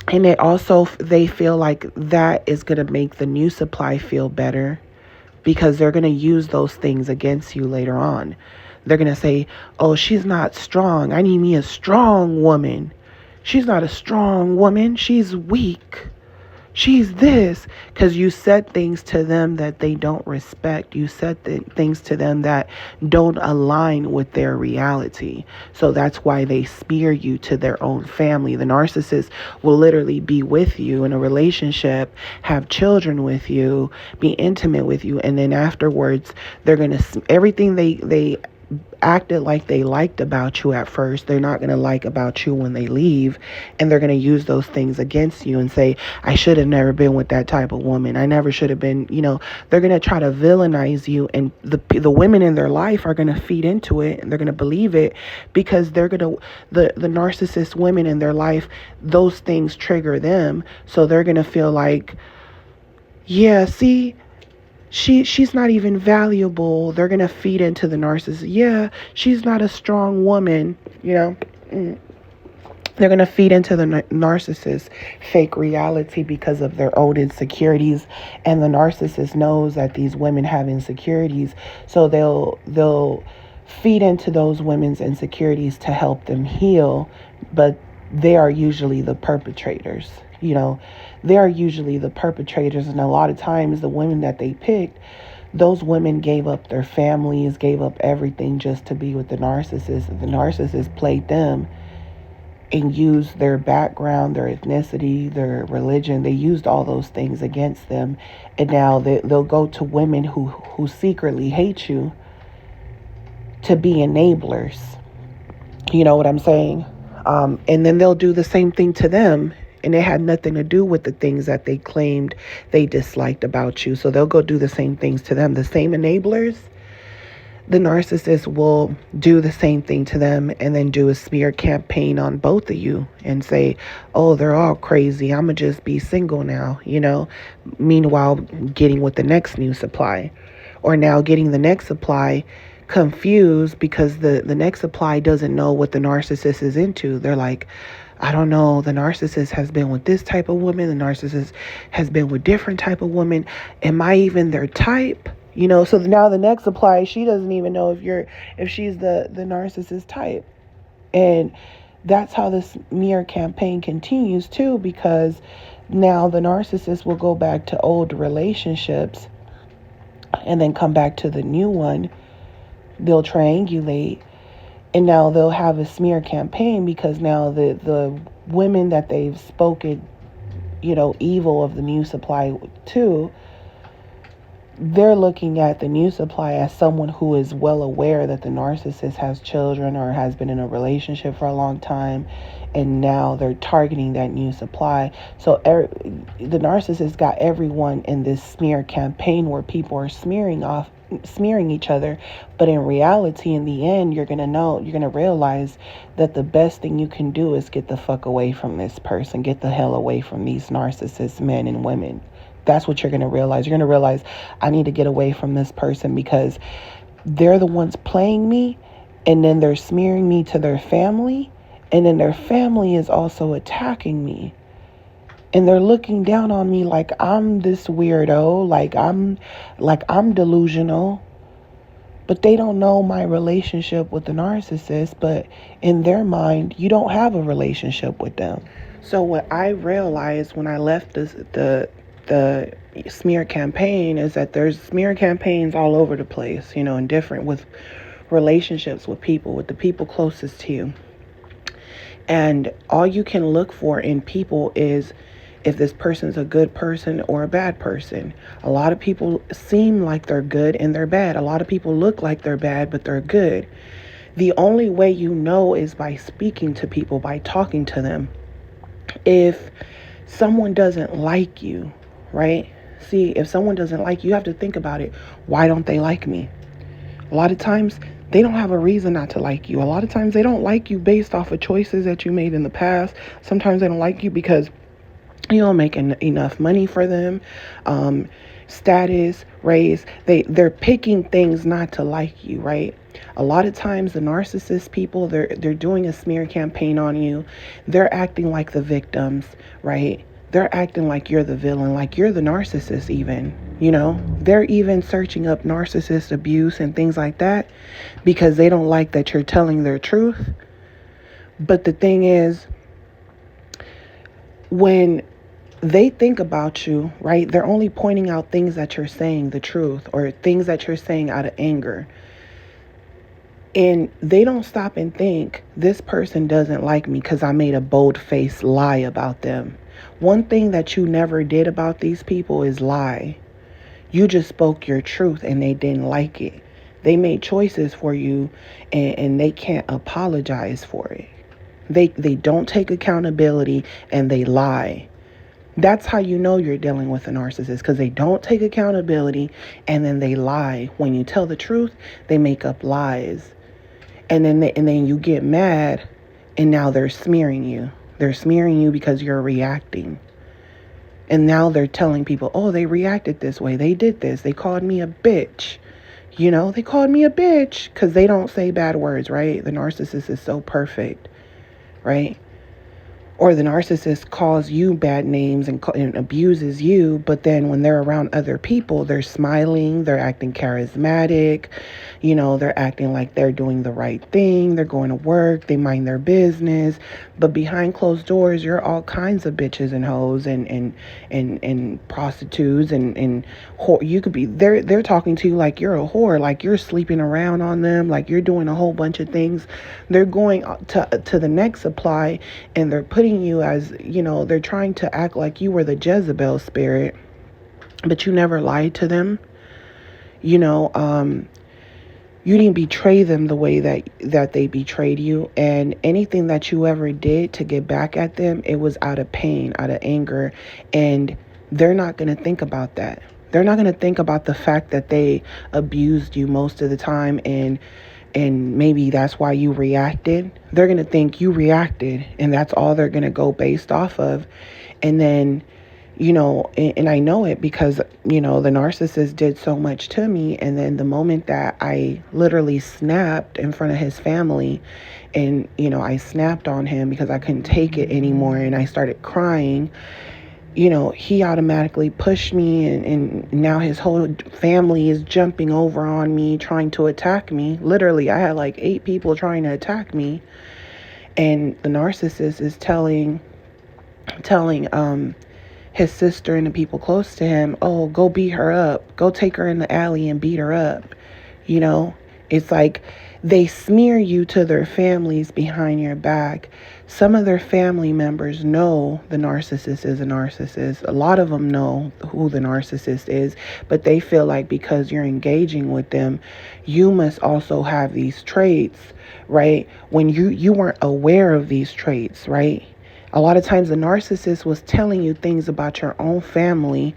Speaker 1: they feel like that is going to make the new supply feel better, because they're going to use those things against you later on. They're going to say, oh, she's not strong. I need me a strong woman. She's not a strong woman. She's weak. She's this. Because you said things to them that they don't respect. You said things to them that don't align with their reality. So that's why they spear you to their own family. The narcissist will literally be with you in a relationship, have children with you, be intimate with you, and then afterwards they're going to, everything they acted like they liked about you at first, they're not going to like about you when they leave, and they're going to use those things against you and say, I should have never been with that type of woman. I never should have been, they're going to try to villainize you, and the women in their life are going to feed into it, and they're going to believe it, because they're going to, the narcissist women in their life, those things trigger them. So they're going to feel like, yeah, see, she's not even valuable. They're going to feed into the narcissist. Yeah, she's not a strong woman, They're going to feed into the narcissist fake reality because of their own insecurities. And the narcissist knows that these women have insecurities. So they'll feed into those women's insecurities to help them heal. But they are usually the perpetrators. They are usually the perpetrators. And a lot of times the women that they picked, those women gave up their families, gave up everything just to be with the narcissist. The narcissist played them and used their background, their ethnicity, their religion. They used all those things against them. And now they'll go to women who secretly hate you to be enablers. You know what I'm saying? And then they'll do the same thing to them. And it had nothing to do with the things that they claimed they disliked about you. So they'll go do the same things to them. The same enablers, the narcissist will do the same thing to them, and then do a smear campaign on both of you and say, oh, they're all crazy. I'm going to just be single now, Meanwhile, getting with the next new supply, or now getting the next supply confused because the next supply doesn't know what the narcissist is into. They're like, I don't know, the narcissist has been with this type of woman. The narcissist has been with different type of women. Am I even their type? So now the next supply, she doesn't even know if she's the narcissist type. And that's how this smear campaign continues too, because now the narcissist will go back to old relationships and then come back to the new one. They'll triangulate. And now they'll have a smear campaign, because now the women that they've spoken, evil of the new supply to, they're looking at the new supply as someone who is well aware that the narcissist has children or has been in a relationship for a long time. And now they're targeting that new supply. So the narcissist got everyone in this smear campaign where people are smearing each other. But in reality, in the end, you're going to realize that the best thing you can do is get the fuck away from this person. Get the hell away from these narcissist men and women. That's what you're going to realize. You're going to realize, I need to get away from this person, because they're the ones playing me, and then they're smearing me to their family, and then their family is also attacking me. And they're looking down on me like I'm this weirdo, like I'm delusional. But they don't know my relationship with the narcissist, but in their mind, you don't have a relationship with them. So what I realized when I left the smear campaign is that there's smear campaigns all over the place, and different with relationships with people, with the people closest to you. And all you can look for in people is if this person's a good person or a bad person. A lot of people seem like they're good and they're bad. A lot of people look like they're bad, but they're good. The only way you know is by speaking to people, by talking to them. If someone doesn't like you, right? See, if someone doesn't like you, you have to think about it. Why don't they like me? A lot of times they don't have a reason not to like you. A lot of times they don't like you based off of choices that you made in the past. Sometimes they don't like you because you don't make enough money for them. Status, race, they're picking things not to like you, right? A lot of times the narcissist people, they're doing a smear campaign on you. They're acting like the victims, right? They're acting like you're the villain, like you're the narcissist even, They're even searching up narcissist abuse and things like that because they don't like that you're telling their truth. But the thing is, when they think about you, right, they're only pointing out things that you're saying the truth or things that you're saying out of anger. And they don't stop and think, this person doesn't like me because I made a bold-faced lie about them. One thing that you never did about these people is lie. You just spoke your truth and they didn't like it. They made choices for you and they can't apologize for it. They don't take accountability and they lie. That's how you know you're dealing with a narcissist, because they don't take accountability and then they lie. When you tell the truth, they make up lies. And then you get mad and now they're smearing you. They're smearing you because you're reacting. And now they're telling people, oh, they reacted this way. They did this. They called me a bitch. They called me a bitch because they don't say bad words, right? The narcissist is so perfect, right? Or the narcissist calls you bad names and abuses you, but then when they're around other people, they're smiling, they're acting charismatic, they're acting like they're doing the right thing, they're going to work, they mind their business, but behind closed doors, you're all kinds of bitches and hoes and prostitutes and whore. You could be, they're talking to you like you're a whore, like you're sleeping around on them, like you're doing a whole bunch of things. They're going to the next supply and they're putting you as, they're trying to act like you were the Jezebel spirit, but you never lied to them. You didn't betray them the way that they betrayed you. And anything that you ever did to get back at them, it was out of pain, out of anger. And they're not going to think about that. They're not going to think about the fact that they abused you most of the time and maybe that's why you reacted. They're going to think you reacted and that's all they're going to go based off of. And then, and I know it because, the narcissist did so much to me. And then the moment that I literally snapped in front of his family and, I snapped on him because I couldn't take it anymore and I started crying, he automatically pushed me and now his whole family is jumping over on me, trying to attack me. Literally, I had like 8 people trying to attack me. And the narcissist is telling his sister and the people close to him, oh, go beat her up. Go take her in the alley and beat her up. It's like they smear you to their families behind your back. Some of their family members know the narcissist is a narcissist. A lot of them know who the narcissist is, but they feel like because you're engaging with them, you must also have these traits, right? When you weren't aware of these traits, right? A lot of times the narcissist was telling you things about your own family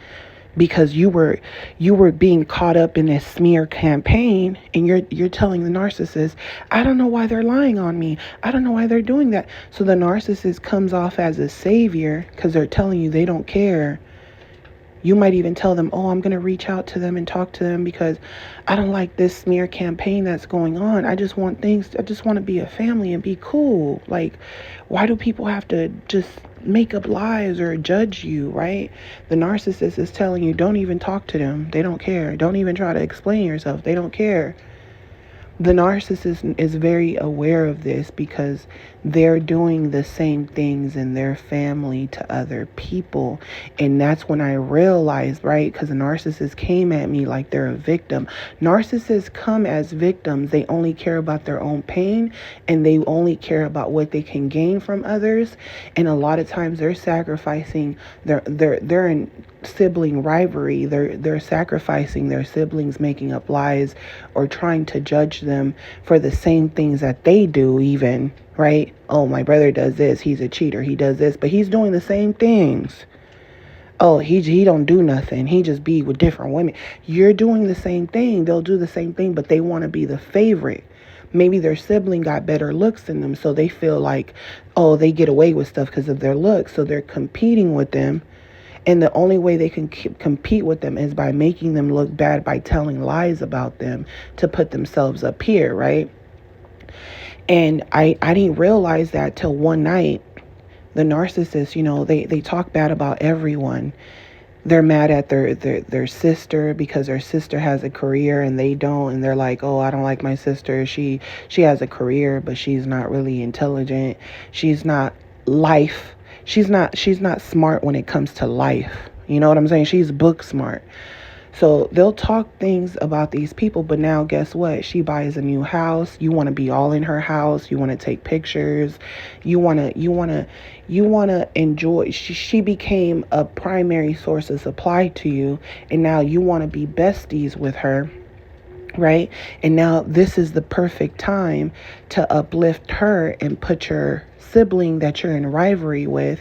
Speaker 1: because you were being caught up in this smear campaign, and you're telling the narcissist, I don't know why they're lying on me. I don't know why they're doing that. So the narcissist comes off as a savior because they're telling you they don't care. You might even tell them, oh, I'm going to reach out to them and talk to them because I don't like this smear campaign that's going on. I just want to be a family and be cool. Like, why do people have to just make up lies or judge you, right? The narcissist is telling you, don't even talk to them. They don't care. Don't even try to explain yourself. They don't care. The narcissist is very aware of this because they're doing the same things in their family to other people. And that's when I realized, right? Because the narcissist came at me like they're a victim. Narcissists come as victims. They only care about their own pain, and they only care about what they can gain from others. And a lot of times they're sacrificing they're in sibling rivalry. They're sacrificing their siblings, making up lies or trying to judge them for the same things that they do, even, right? Oh, my brother does this, he's a cheater, he does this, but he's doing the same things. Oh, he don't do nothing, he just be with different women. You're doing the same thing. They'll do the same thing, but they want to be the favorite. Maybe their sibling got better looks than them, so they feel like, oh, they get away with stuff because of their looks, so they're competing with them. And the only way they can compete with them is by making them look bad, by telling lies about them to put themselves up here, right? And I didn't realize that till one night. The narcissists, they talk bad about everyone. They're mad at their sister because their sister has a career and they don't, and they're like, oh, I don't like my sister. She has a career, but she's not really intelligent. She's not life. She's not smart when it comes to life. You know what I'm saying? She's book smart. So they'll talk things about these people, but now guess what? She buys a new house. You want to be all in her house. You want to take pictures. You want to enjoy. She became a primary source of supply to you, and now you want to be besties with her. Right? And now this is the perfect time to uplift her and put your sibling that you're in rivalry with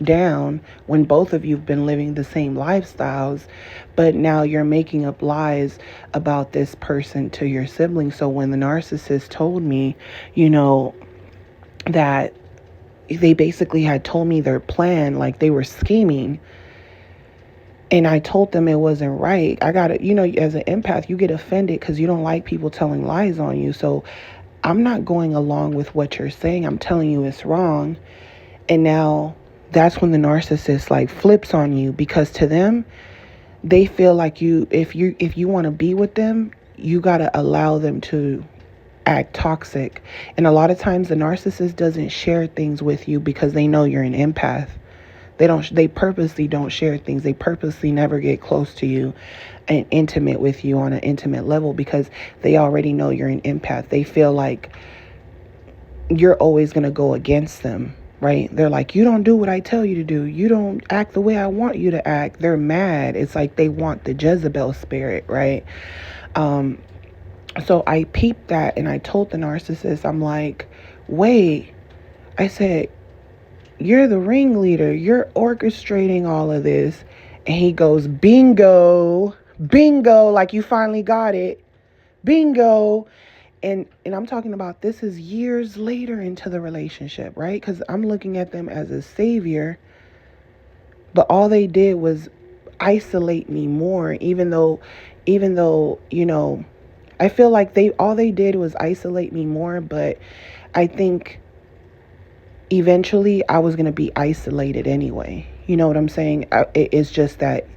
Speaker 1: down when both of you've been living the same lifestyles, but now you're making up lies about this person to your sibling. So when the narcissist told me, that they basically had told me their plan, like they were scheming, and I told them it wasn't right. I got to, as an empath, you get offended because you don't like people telling lies on you. So I'm not going along with what you're saying. I'm telling you it's wrong. And now that's when the narcissist flips on you, because to them, they feel like if you want to be with them, you got to allow them to act toxic. And a lot of times the narcissist doesn't share things with you because they know you're an empath. They purposely don't share things. They purposely never get close to you and intimate with you on an intimate level because they already know you're an empath. They feel like you're always going to go against them, right? They're like, you don't do what I tell you to do. You don't act the way I want you to act. They're mad. It's like they want the Jezebel spirit, right? So I peeped that and I told the narcissist, I'm like, wait, I said, you're the ringleader. You're orchestrating all of this. And he goes, bingo, bingo, like you finally got it. Bingo. And I'm talking about this is years later into the relationship, right? Because I'm looking at them as a savior. But all they did was isolate me more, even though, I feel like all they did was isolate me more. But I think eventually I was going to be isolated anyway. You know what I'm saying? It's just that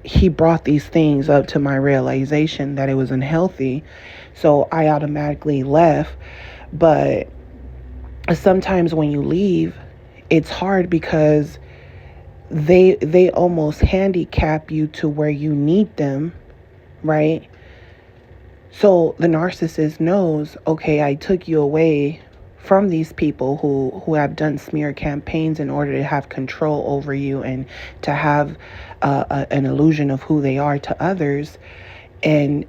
Speaker 1: he brought these things up to my realization that it was unhealthy. So I automatically left. But sometimes when you leave, it's hard because they almost handicap you to where you need them, right? So the narcissist knows, okay, I took you away from these people who have done smear campaigns in order to have control over you and to have an illusion of who they are to others. And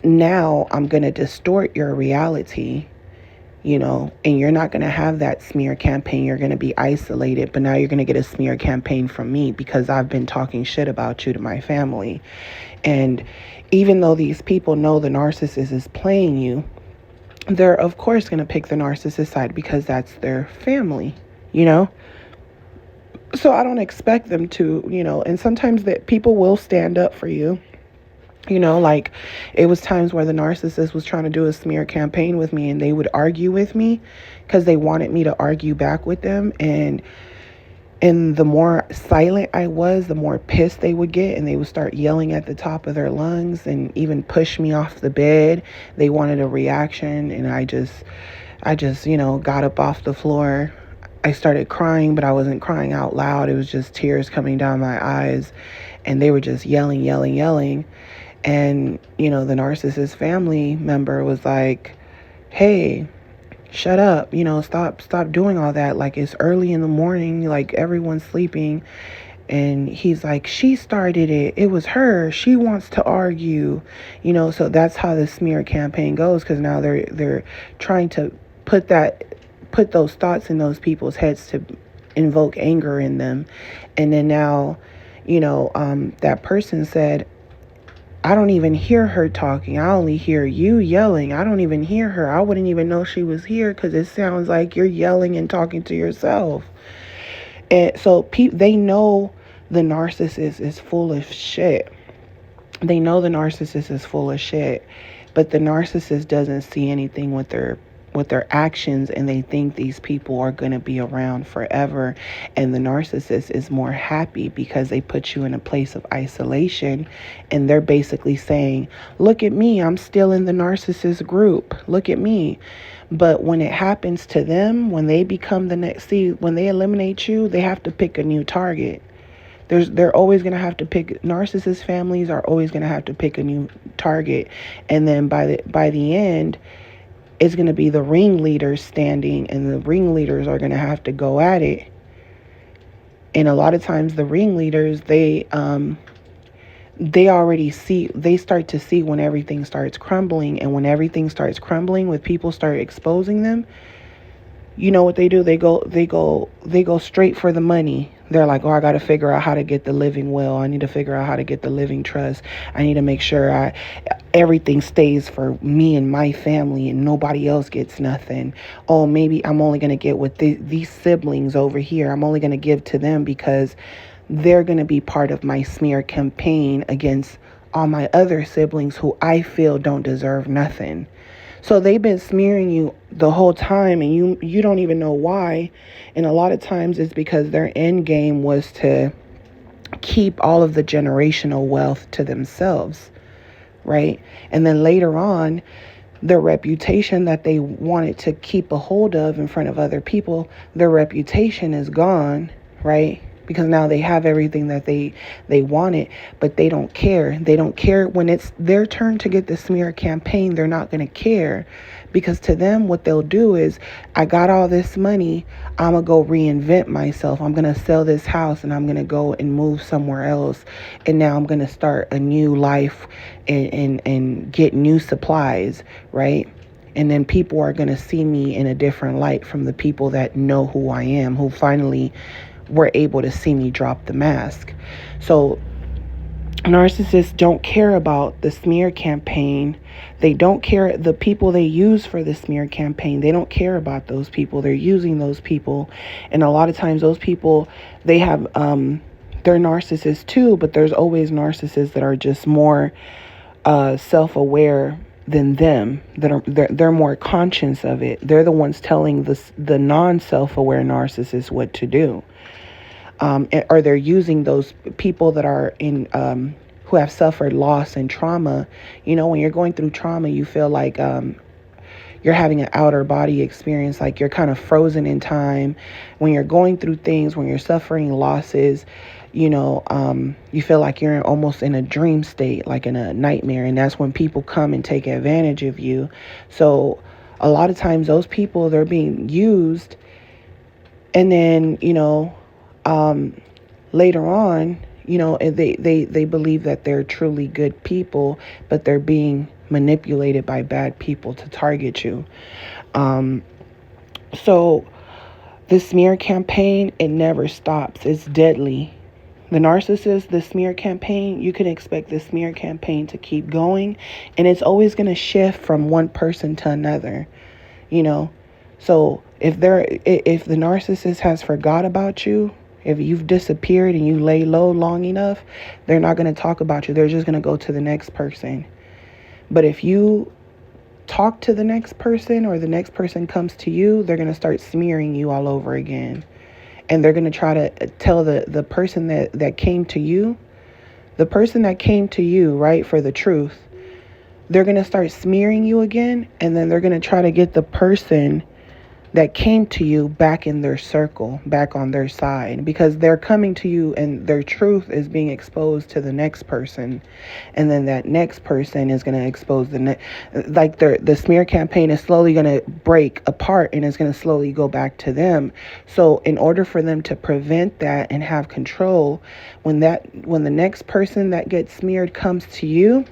Speaker 1: now I'm going to distort your reality, and you're not going to have that smear campaign. You're going to be isolated, but now you're going to get a smear campaign from me because I've been talking shit about you to my family. And even though these people know the narcissist is playing you, they're of course going to pick the narcissist side because that's their family, So I don't expect them to, and sometimes that people will stand up for you. Like it was times where the narcissist was trying to do a smear campaign with me and they would argue with me because they wanted me to argue back with them. And And the more silent I was, the more pissed they would get, and they would start yelling at the top of their lungs and even push me off the bed. They wanted a reaction, and I just, got up off the floor. I started crying, but I wasn't crying out loud. It was just tears coming down my eyes, and they were just yelling, yelling, yelling. And, the narcissist family member was like, "Hey, shut up, stop doing all that. Like, it's early in the morning, like everyone's sleeping." And he's like, "She started it. It was her. She wants to argue." So that's how the smear campaign goes, because now they're trying to put those thoughts in those people's heads to invoke anger in them. And then now, that person said, "I don't even hear her talking. I only hear you yelling. I don't even hear her. I wouldn't even know she was here because it sounds like you're yelling and talking to yourself." And so they know the narcissist is full of shit. They know the narcissist is full of shit, but the narcissist doesn't see anything with their actions, and they think these people are going to be around forever. And the narcissist is more happy because they put you in a place of isolation, and they're basically saying, "Look at me, I'm still in the narcissist group. Look at me." But when it happens to them, when they become when they eliminate you, they have to pick a new target. They're always going to have to pick, narcissist families are always going to have to pick a new target. And then by the end, it's going to be the ringleaders standing, and the ringleaders are going to have to go at it. And a lot of times the ringleaders, they start to see when everything starts crumbling. And when everything starts crumbling, when people start exposing them, you know what they do? They go straight for the money. They're like, "Oh, I got to figure out how to get the living will. I need to figure out how to get the living trust. I need to make sure everything stays for me and my family and nobody else gets nothing. Oh, maybe I'm only going to get with these siblings over here. I'm only going to give to them because they're going to be part of my smear campaign against all my other siblings who I feel don't deserve nothing." So they've been smearing you the whole time, and you don't even know why. And a lot of times it's because their end game was to keep all of the generational wealth to themselves, right? And then later on, their reputation that they wanted to keep a hold of in front of other people, their reputation is gone, right? Because now they have everything that they wanted, but they don't care. They don't care when it's their turn to get the smear campaign. They're not going to care, because to them, what they'll do is, "I got all this money. I'm going to go reinvent myself. I'm going to sell this house and I'm going to go and move somewhere else. And now I'm going to start a new life and get new supplies," right? And then people are going to see me in a different light from the people that know who I am, who finally were able to see me drop the mask. So narcissists don't care about the smear campaign. They don't care the people they use for the smear campaign. They don't care about those people. They're using those people. And a lot of times those people, they have they're narcissists too, but there's always narcissists that are just more self-aware than them, they're more conscious of it. They're the ones telling the non-self-aware narcissists what to do. Or they're using those people that are in who have suffered loss and trauma. When you're going through trauma, you feel like you're having an outer body experience, like you're kind of frozen in time. When you're going through things, when you're suffering losses, you feel like you're almost in a dream state, like in a nightmare. And that's when people come and take advantage of you. So a lot of times those people, they're being used. And then, later on, they believe that they're truly good people, but they're being manipulated by bad people to target you. So the smear campaign, it never stops. It's deadly. The narcissist, the smear campaign, you can expect the smear campaign to keep going, and it's always going to shift from one person to another, So if the narcissist has forgot about you, if you've disappeared and you lay low long enough, they're not going to talk about you. They're just going to go to the next person. But if you talk to the next person, or the next person comes to you, they're going to start smearing you all over again. And they're going to try to tell the person that came to you, the person that came to you, right, for the truth, they're going to start smearing you again. And then they're going to try to get the person that came to you back in their circle, back on their side, because they're coming to you and their truth is being exposed to the next person. And then that next person is going to expose the next. Like the smear campaign is slowly going to break apart and it's going to slowly go back to them. So in order for them to prevent that and have control, when the next person that gets smeared comes to you,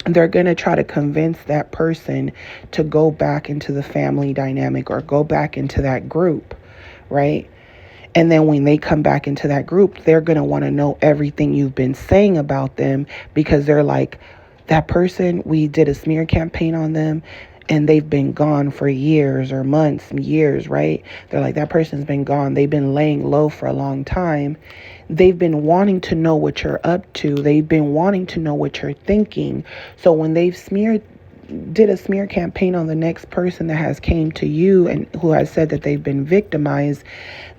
Speaker 1: they're going to try to convince that person to go back into the family dynamic or go back into that group, right? And then when they come back into that group, they're going to want to know everything you've been saying about them, because they're like, that person, we did a smear campaign on them and they've been gone for years or months and years, right? They're like, that person's been gone. They've been laying low for a long time. They've been wanting to know what you're up to. They've been wanting to know what you're thinking. So when they've did a smear campaign on the next person that has came to you and who has said that they've been victimized,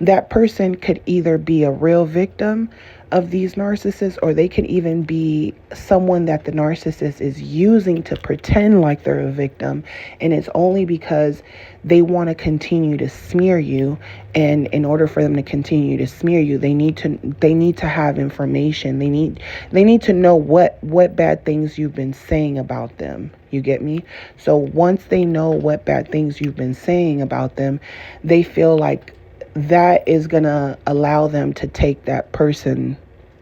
Speaker 1: that person could either be a real victim of these narcissists, or they could even be someone that the narcissist is using to pretend like they're a victim. And it's only because they want to continue to smear you. And in order for them to continue to smear you, they need to have information. They need to know what bad things you've been saying about them. You get me? So once they know what bad things you've been saying about them, they feel like that is going to allow them to take that person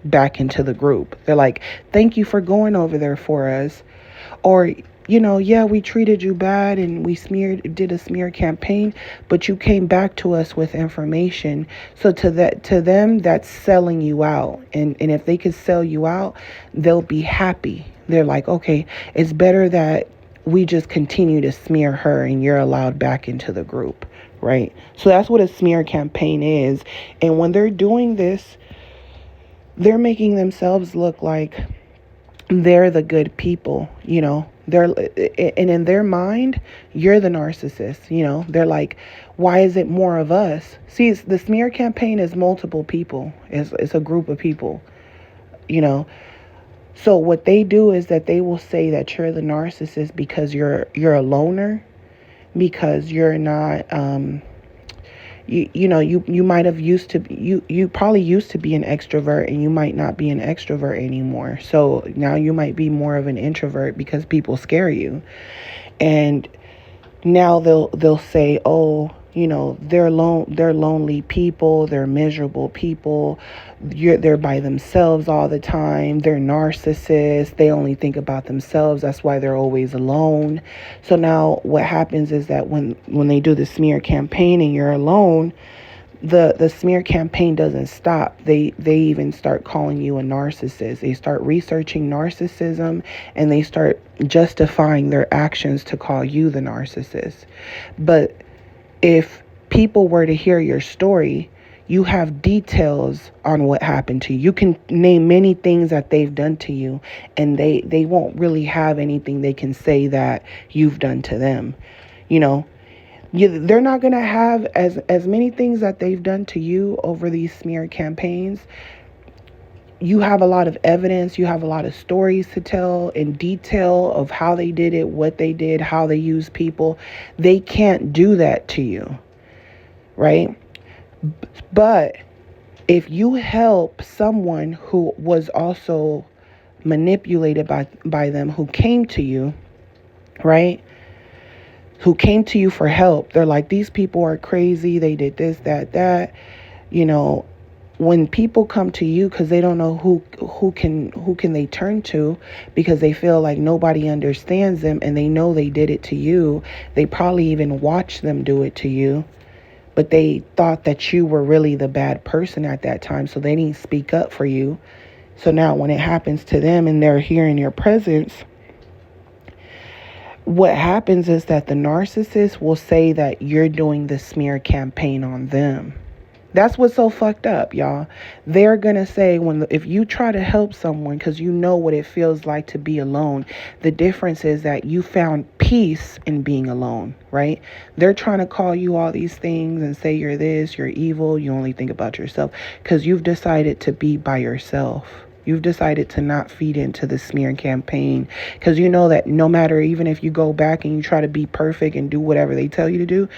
Speaker 1: back into the group. They're like, thank you for going over there for us. Or, yeah, we treated you bad and we did a smear campaign, but you came back to us with information. So to them, that's selling you out. And if they could sell you out, they'll be happy. They're like, okay, it's better that we just continue to smear her and you're allowed back into the group. Right? So that's what a smear campaign is. And when they're doing this, they're making themselves look like they're the good people, and in their mind, you're the narcissist, they're like, why is it more of us? See, the smear campaign is multiple people. It's a group of people, So what they do is that they will say that you're the narcissist because you're a loner, because you're not, you might have you probably used to be an extrovert and you might not be an extrovert anymore. So now you might be more of an introvert because people scare you. And now they'll say, oh, they're lonely people, they're miserable people, they're by themselves all the time, they're narcissists, they only think about themselves, that's why they're always alone. So now what happens is that when they do the smear campaign and you're alone, the smear campaign doesn't stop. They even start calling you a narcissist. They start researching narcissism and they start justifying their actions to call you the narcissist. But if people were to hear your story, you have details on what happened to you. You can name many things that they've done to you, and they won't really have anything they can say that you've done to them. They're not going to have as many things that they've done to you over these smear campaigns. You have a lot of evidence, you have a lot of stories to tell in detail of how they did it, what they did, how they used people. They can't do that to you, right? But if you help someone who was also manipulated by them, who came to you, right? Who came to you for help. They're like, these people are crazy. They did this, that. When people come to you because they don't know who can they turn to, because they feel like nobody understands them and they know they did it to you. They probably even watched them do it to you, but they thought that you were really the bad person at that time, so they didn't speak up for you. So now when it happens to them and they're here in your presence, what happens is that the narcissist will say that you're doing the smear campaign on them. That's what's so fucked up, y'all. They're gonna say if you try to help someone because you know what it feels like to be alone, the difference is that you found peace in being alone, right? They're trying to call you all these things and say you're this, you're evil, you only think about yourself because you've decided to be by yourself. You've decided to not feed into the smear campaign because you know that no matter, even if you go back and you try to be perfect and do whatever they tell you to do,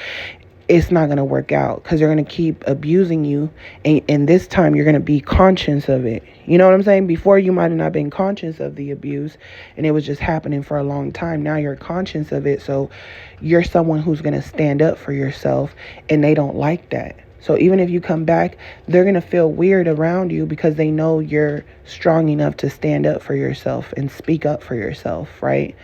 Speaker 1: it's not going to work out because they're going to keep abusing you. And this time you're going to be conscious of it. You know what I'm saying? Before you might have not been conscious of the abuse and it was just happening for a long time. Now you're conscious of it. So you're someone who's going to stand up for yourself, and they don't like that. So even if you come back, they're going to feel weird around you because they know you're strong enough to stand up for yourself and speak up for yourself, right?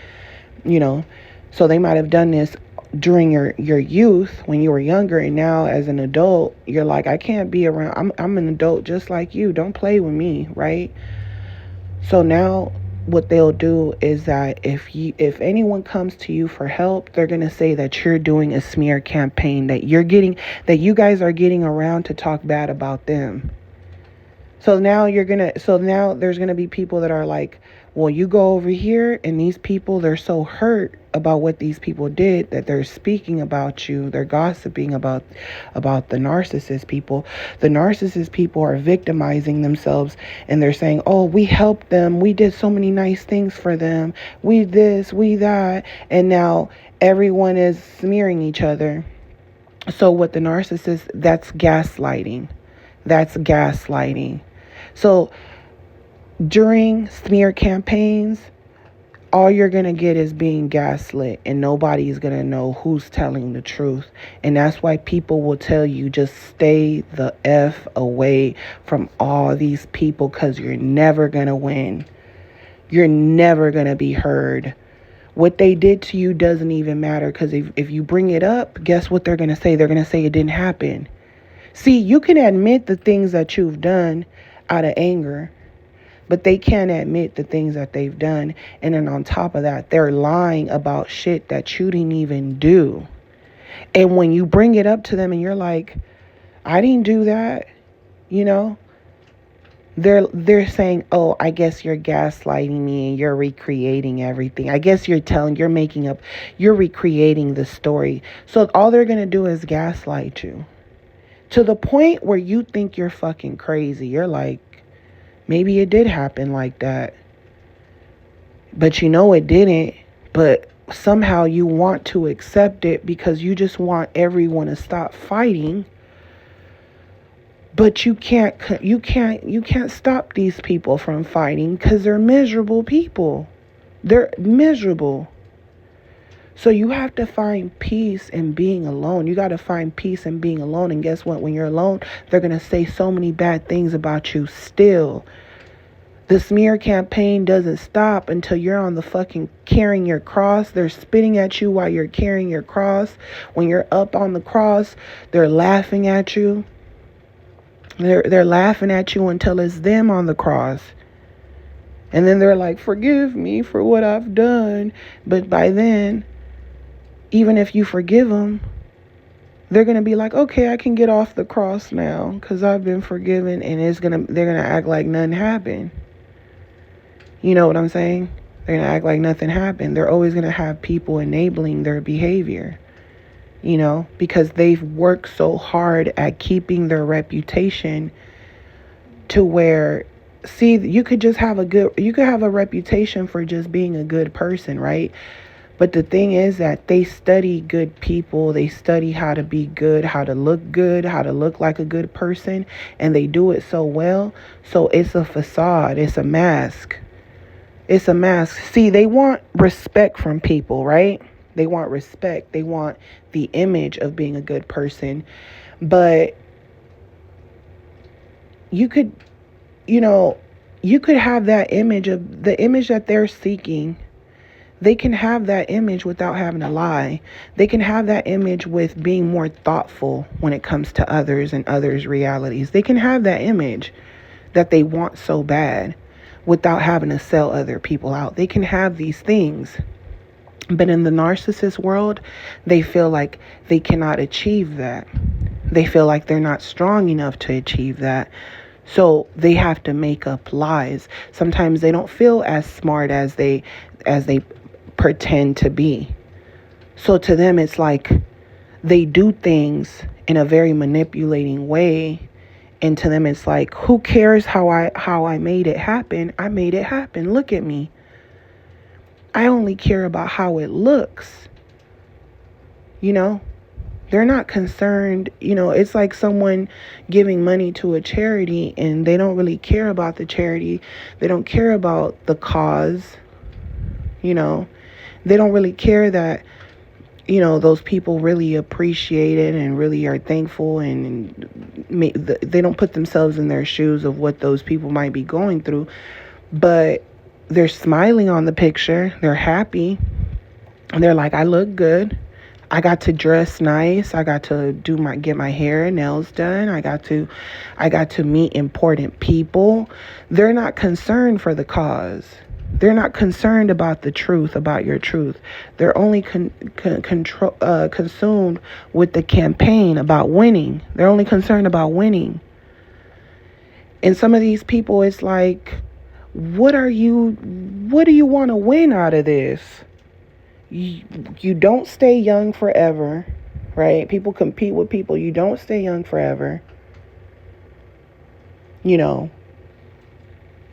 Speaker 1: You know, so they might have done this during your youth when you were younger, and now as an adult you're like, I can't be around, I'm an adult just like you, don't play with me, right? So now what they'll do is that if anyone comes to you for help, they're going to say that you're doing a smear campaign, that you guys are getting around to talk bad about them. So now there's going to be people that are like, well, you go over here and these people, they're so hurt about what these people did that they're speaking about you. They're gossiping about the narcissist people. The narcissist people are victimizing themselves and they're saying, oh, we helped them. We did so many nice things for them. We this, we that. And now everyone is smearing each other. So what the narcissist, that's gaslighting. That's gaslighting. So during smear campaigns, all you're going to get is being gaslit, and nobody's going to know who's telling the truth. And that's why people will tell you, just stay the F away from all these people because you're never going to win. You're never going to be heard. What they did to you doesn't even matter, because if you bring it up, guess what they're going to say? They're going to say it didn't happen. See, you can admit the things that you've done out of anger, but they can't admit the things that they've done. And then on top of that, they're lying about shit that you didn't even do. And when you bring it up to them and you're like, I didn't do that, you know, they're saying, oh, I guess you're gaslighting me and you're recreating everything. I guess you're recreating the story. So all they're going to do is gaslight you to the point where you think you're fucking crazy. You're like, maybe it did happen like that. But you know it didn't. But somehow you want to accept it because you just want everyone to stop fighting. But you can't stop these people from fighting because they're miserable people. They're miserable. So you have to find peace in being alone. You got to find peace in being alone. And guess what? When you're alone, they're going to say so many bad things about you still. The smear campaign doesn't stop until you're on the fucking carrying your cross. They're spitting at you while you're carrying your cross. When you're up on the cross, they're laughing at you. They're laughing at you until it's them on the cross. And then they're like, forgive me for what I've done. But by then, even if you forgive them, they're going to be like, okay, I can get off the cross now because I've been forgiven. And they're going to act like nothing happened. You know what I'm saying? They're going to act like nothing happened. They're always going to have people enabling their behavior, you know, because they've worked so hard at keeping their reputation to where, see, you could have a reputation for just being a good person, right? But the thing is that they study good people. They study how to be good, how to look like a good person. And they do it so well. So it's a facade. It's a mask. It's a mask. See, they want respect from people, right? They want respect. They want the image of being a good person. But you could have that image of the image that they're seeking. They can have that image without having to lie. They can have that image with being more thoughtful when it comes to others and others' realities. They can have that image that they want so bad without having to sell other people out. They can have these things. But in the narcissist world, they feel like they cannot achieve that. They feel like they're not strong enough to achieve that. So they have to make up lies. Sometimes they don't feel as smart as they pretend to be. So to them it's like they do things in a very manipulating way, and to them it's like, who cares how I made it happen? I made it happen. Look at me. I only care about how it looks. You know? They're not concerned, it's like someone giving money to a charity and they don't really care about the charity. They don't care about the cause, They don't really care that, those people really appreciate it and really are thankful, and they don't put themselves in their shoes of what those people might be going through. But they're smiling on the picture. They're happy. And they're like, I look good. I got to dress nice. I got to get my hair and nails done. I got to meet important people. They're not concerned for the cause. They're not concerned about the truth, about your truth. They're only consumed with the campaign about winning. They're only concerned about winning. And some of these people, it's like, what do you want to win out of this? You don't stay young forever, right? People compete with people. You don't stay young forever.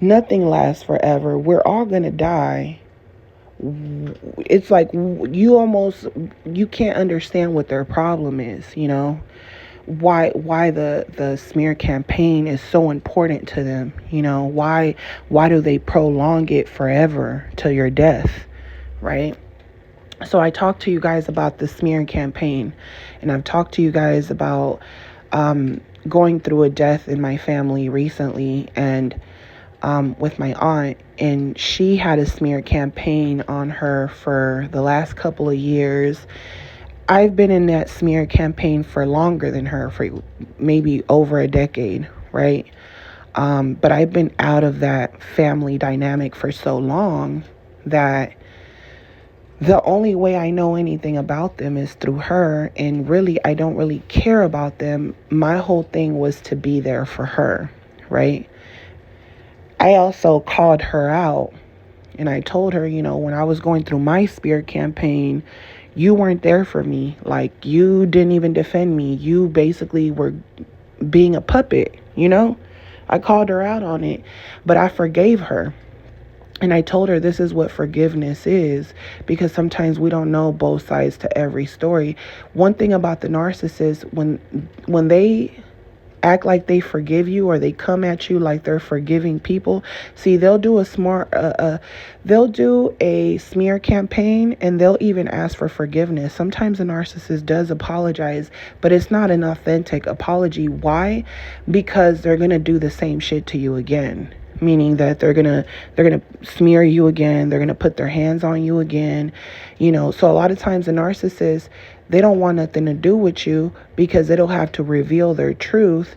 Speaker 1: Nothing lasts forever. We're all going to die. It's like you can't understand what their problem is, why the smear campaign is so important to them. Why do they prolong it forever till your death, right? So I talked to you guys about the smear campaign, and I've talked to you guys about going through a death in my family recently, and with my aunt, and she had a smear campaign on her for the last couple of years. I've been in that smear campaign for longer than her, for maybe over a decade, right? But I've been out of that family dynamic for so long that the only way I know anything about them is through her, and really, I don't really care about them. My whole thing was to be there for her, right? I also called her out, and I told her, when I was going through my smear campaign, you weren't there for me. Like, you didn't even defend me. You basically were being a puppet, I called her out on it, but I forgave her. And I told her this is what forgiveness is, because sometimes we don't know both sides to every story. One thing about the narcissist, when they act like they forgive you, or they come at you like they're forgiving people, see, they'll do they'll do a smear campaign, and they'll even ask for forgiveness. Sometimes a narcissist does apologize, but it's not an authentic apology. Why? Because they're going to do the same shit to you again. Meaning that they're gonna smear you again. They're gonna put their hands on you again. So a lot of times the narcissists, they don't want nothing to do with you because it'll have to reveal their truth.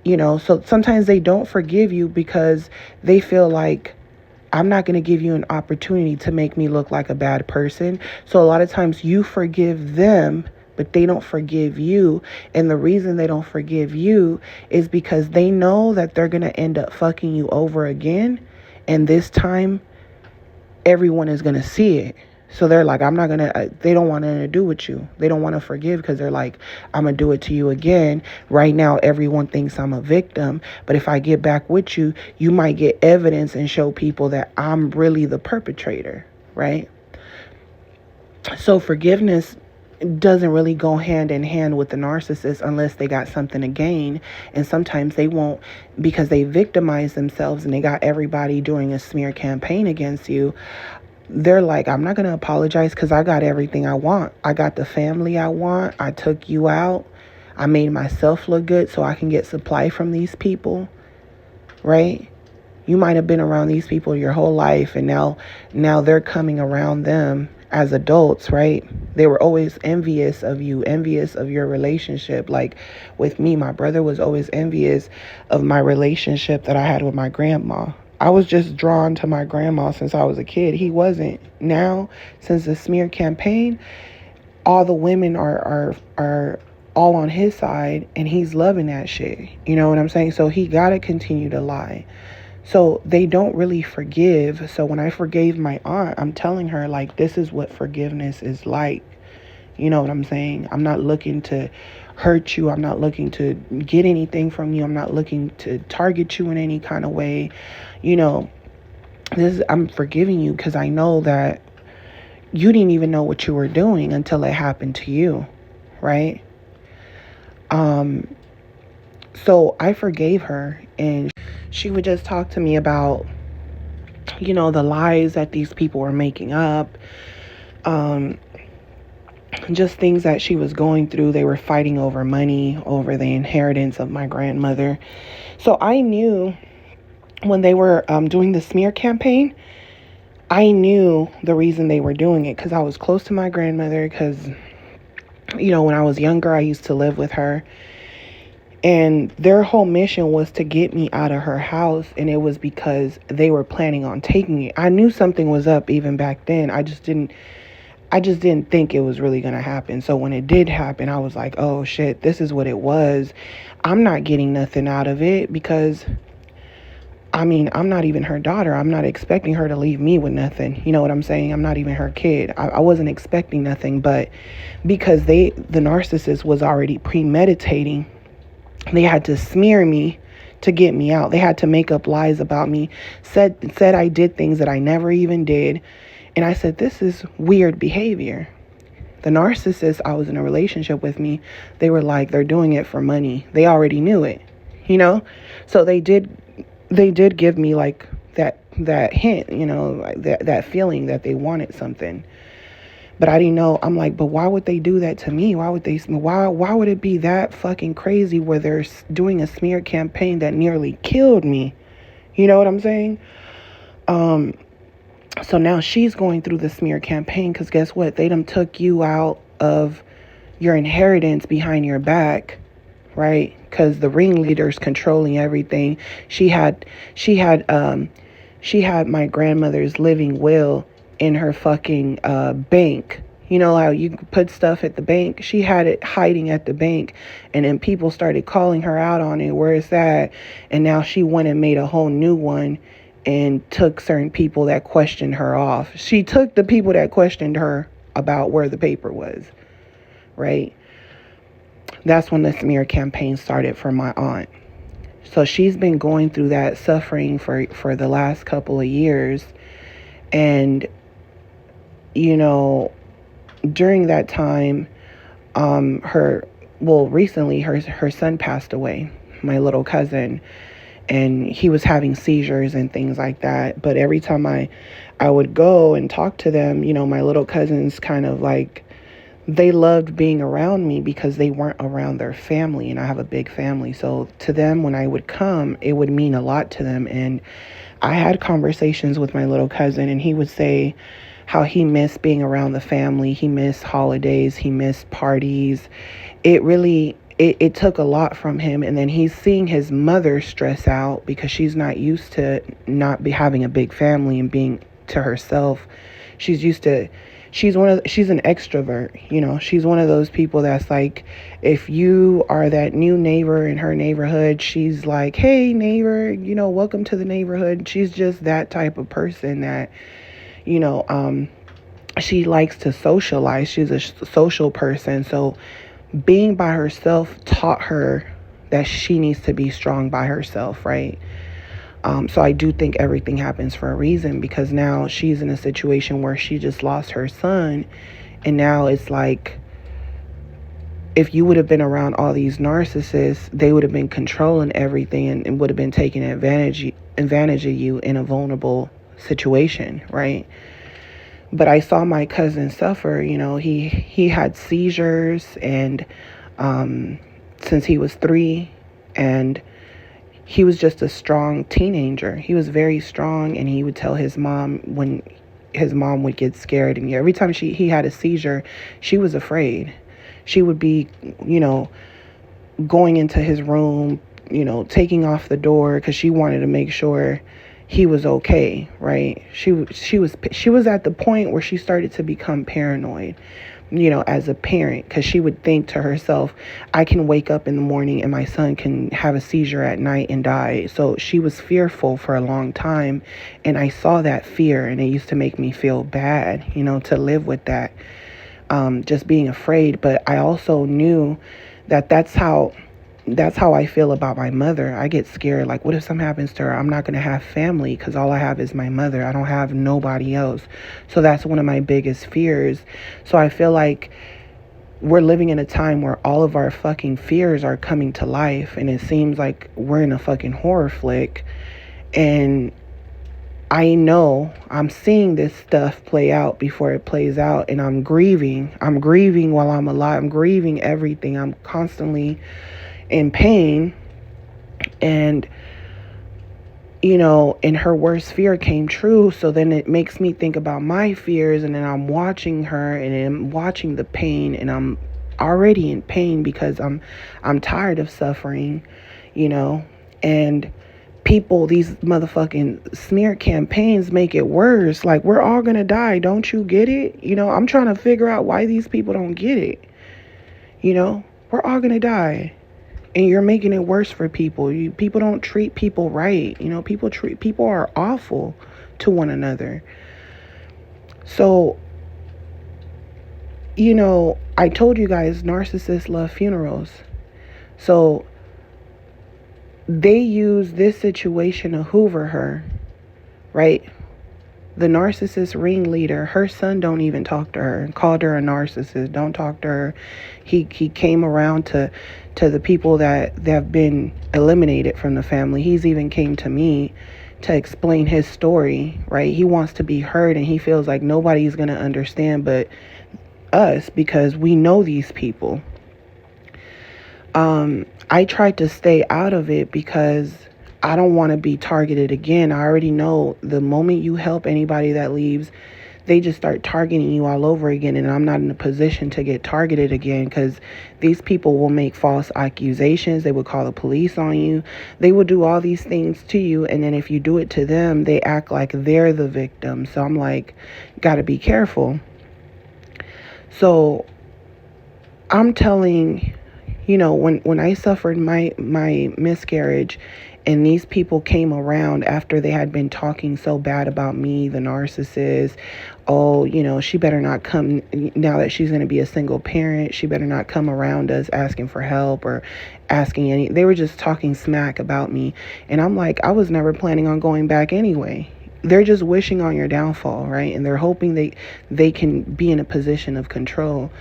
Speaker 1: So sometimes they don't forgive you because they feel like, I'm not going to give you an opportunity to make me look like a bad person. So a lot of times you forgive them, but they don't forgive you. And the reason they don't forgive you is because they know that they're going to end up fucking you over again. And this time, everyone is going to see it. So they're like, they don't want anything to do with you. They don't want to forgive because they're like, I'm going to do it to you again. Right now, everyone thinks I'm a victim. But if I get back with you, you might get evidence and show people that I'm really the perpetrator, right? So forgiveness doesn't really go hand in hand with the narcissist unless they got something to gain. And sometimes they won't, because they victimize themselves and they got everybody doing a smear campaign against you. They're like, I'm not going to apologize because I got everything I want. I got the family I want. I took you out. I made myself look good so I can get supply from these people, right? You might have been around these people your whole life, and now they're coming around them as adults, right? They were always envious of you, envious of your relationship. Like with me, my brother was always envious of my relationship that I had with my grandma. I was just drawn to my grandma since I was a kid. He wasn't. Now, since the smear campaign, all the women are all on his side and he's loving that shit. You know what I'm saying? So he got to continue to lie. So they don't really forgive. So when I forgave my aunt, I'm telling her, like, this is what forgiveness is like. You know what I'm saying? I'm not looking to hurt you. I'm not looking to get anything from you. I'm not looking to target you in any kind of way. You know, I'm forgiving you because I know that you didn't even know what you were doing until it happened to you, right? So I forgave her, and she would just talk to me about, you know, the lies that these people were making up, just things that she was going through. They were fighting over money, over the inheritance of my grandmother. So I knew when they were doing the smear campaign, I knew the reason they were doing it because I was close to my grandmother, because, you know, when I was younger, I used to live with her. And their whole mission was to get me out of her house. And it was because they were planning on taking it. I knew something was up even back then. I just didn't think it was really going to happen. So when it did happen, I was like, oh shit, this is what it was. I'm not getting nothing out of it because, I mean, I'm not even her daughter. I'm not expecting her to leave me with nothing. You know what I'm saying? I'm not even her kid. I wasn't expecting nothing, but because the narcissist was already premeditating, they had to smear me to get me out. They had to make up lies about me, said I did things that I never even did. And I said, this is weird behavior. The narcissist I was in a relationship with me, they were like, they're doing it for money. They already knew it, you know? So they did give me like that hint, you know, like that feeling that they wanted something. But I didn't know. I'm like, but why would they do that to me? Why would it be that fucking crazy where they're doing a smear campaign that nearly killed me? You know what I'm saying? So now she's going through the smear campaign because guess what? They done took you out of your inheritance behind your back, right? Because the ringleader's controlling everything. She had my grandmother's living will in her fucking bank. You know how you put stuff at the bank? She had it hiding at the bank, and then people started calling her out on it. Where is that? And now she went and made a whole new one and took certain people that questioned her off. She took the people that questioned her about where the paper was, right? That's when the smear campaign started for my aunt. So she's been going through that suffering for the last couple of years. And, you know, during that time, recently her son passed away, my little cousin, and he was having seizures and things like that. But every time I would go and talk to them, you know, my little cousins kind of like, they loved being around me because they weren't around their family, and I have a big family. So to them, when I would come, it would mean a lot to them. And I had conversations with my little cousin, and he would say how he missed being around the family. He missed holidays. He missed parties. It took a lot from him. And then he's seeing his mother stress out because she's not used to not be having a big family and being to herself. She's an extrovert, you know. She's one of those people that's like, if you are that new neighbor in her neighborhood, she's like, hey neighbor, you know, welcome to the neighborhood. She's just that type of person that, you know, she likes to socialize. She's a social person. So being by herself taught her that she needs to be strong by herself, right? So I do think everything happens for a reason, because now she's in a situation where she just lost her son. And now it's like, if you would have been around all these narcissists, they would have been controlling everything and would have been taking advantage of you in a vulnerable situation, right? But I saw my cousin suffer. You know, he had seizures, and since he was 3, and he was just a strong teenager. He was very strong, and he would tell his mom when his mom would get scared. And every time he had a seizure, she was afraid. She would be, you know, going into his room, you know, taking off the door because she wanted to make sure he was okay, right? She was at the point where she started to become paranoid. as a parent, because she would think to herself, I can wake up in the morning and my son can have a seizure at night and die. So she was fearful for a long time, and I saw that fear, and it used to make me feel bad, to live with that, just being afraid. But I also knew that that's how I feel about my mother. I get scared. Like, what if something happens to her? I'm not going to have family because all I have is my mother. I don't have nobody else. So that's one of my biggest fears. So I feel like we're living in a time where all of our fucking fears are coming to life. And it seems like we're in a fucking horror flick. And I know I'm seeing this stuff play out before it plays out. And I'm grieving. I'm grieving while I'm alive. I'm grieving everything. I'm constantly in pain. And and her worst fear came true. So then it makes me think about my fears, and then I'm watching her and I'm watching the pain, and I'm already in pain because I'm tired of suffering, and people, these motherfucking smear campaigns make it worse. Like, we're all gonna die, don't you get it? I'm trying to figure out why these people don't get it. We're all gonna die. And you're making it worse for people. People don't treat people right. People are awful to one another. So, I told you guys, narcissists love funerals. So they use this situation to hoover her, right? The narcissist ringleader, her son don't even talk to her, called her a narcissist, don't talk to her. He came around to the people that have been eliminated from the family. He's even came to me to explain his story, right? He wants to be heard, and he feels like nobody's going to understand but us, because we know these people. I tried to stay out of it because I don't want to be targeted again. I already know the moment you help anybody that leaves, they just start targeting you all over again. And I'm not in a position to get targeted again, because these people will make false accusations. They will call the police on you. They will do all these things to you. And then if you do it to them, they act like they're the victim. So I'm like, gotta be careful. So I'm telling, when I suffered my miscarriage, and these people came around after they had been talking so bad about me, the narcissist. Oh, she better not come now that she's going to be a single parent. She better not come around us asking for help or asking any. They were just talking smack about me. And I'm like, I was never planning on going back anyway. They're just wishing on your downfall, right? And they're hoping they can be in a position of control.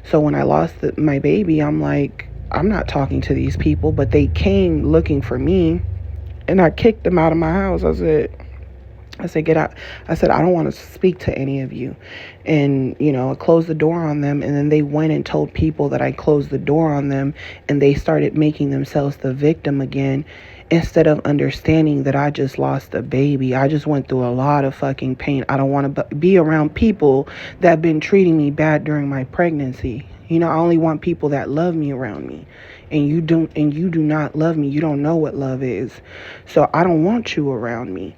Speaker 1: So when I lost my baby, I'm like, I'm not talking to these people, but they came looking for me. And I kicked them out of my house. I said, get out. I said, I don't want to speak to any of you. And, I closed the door on them. And then they went and told people that I closed the door on them. And they started making themselves the victim again, instead of understanding that I just lost a baby. I just went through a lot of fucking pain. I don't want to be around people that have been treating me bad during my pregnancy. I only want people that love me around me. And you do not love me. You don't know what love is. So I don't want you around me.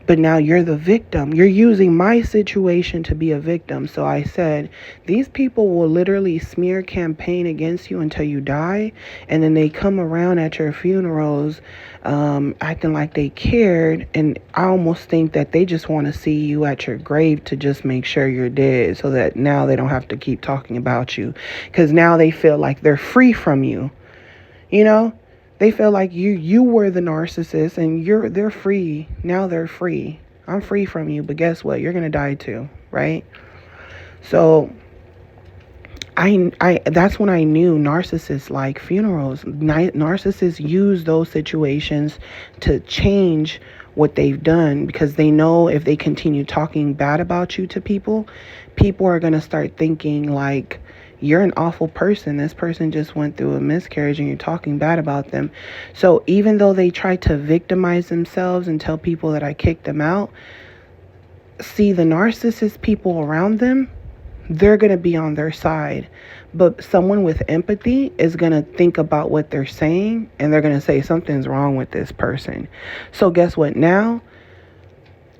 Speaker 1: But now you're the victim. You're using my situation to be a victim. So I said, these people will literally smear campaign against you until you die. And then they come around at your funerals, acting like they cared. And I almost think that they just want to see you at your grave to just make sure you're dead, so that now they don't have to keep talking about you. Because now they feel like they're free from you. They feel like you were the narcissist, and they're free. Now they're free. I'm free from you, but guess what? You're going to die too, right? So that's when I knew narcissists like funerals. Narcissists use those situations to change what they've done, because they know if they continue talking bad about you to people are going to start thinking like, you're an awful person. This person just went through a miscarriage and you're talking bad about them. So even though they try to victimize themselves and tell people that I kicked them out, see, the narcissist people around them, they're going to be on their side. But someone with empathy is going to think about what they're saying, and they're going to say something's wrong with this person. So guess what? Now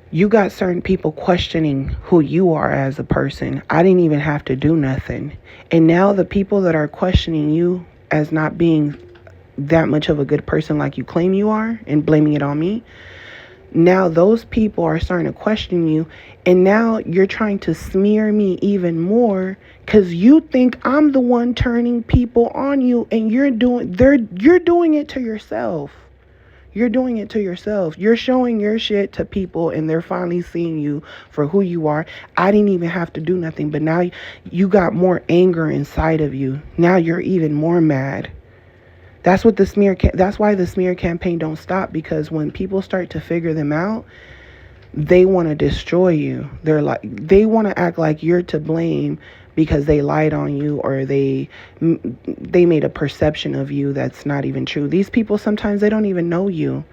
Speaker 1: You got certain people questioning who you are as a person. I didn't even have to do nothing. And now the people that are questioning you as not being that much of a good person like you claim you are and blaming it on me, now those people are starting to question you, and now you're trying to smear me even more because you think I'm the one turning people on you, and you're doing it to yourself. You're doing it to yourself. You're showing your shit to people, and they're finally seeing you for who you are. I didn't even have to do nothing, but now you got more anger inside of you. Now you're even more mad. That's what that's why the smear campaign don't stop, because when people start to figure them out, they want to destroy you. They want to act like you're to blame because they lied on you, or they made a perception of you that's not even true. These people, sometimes they don't even know you.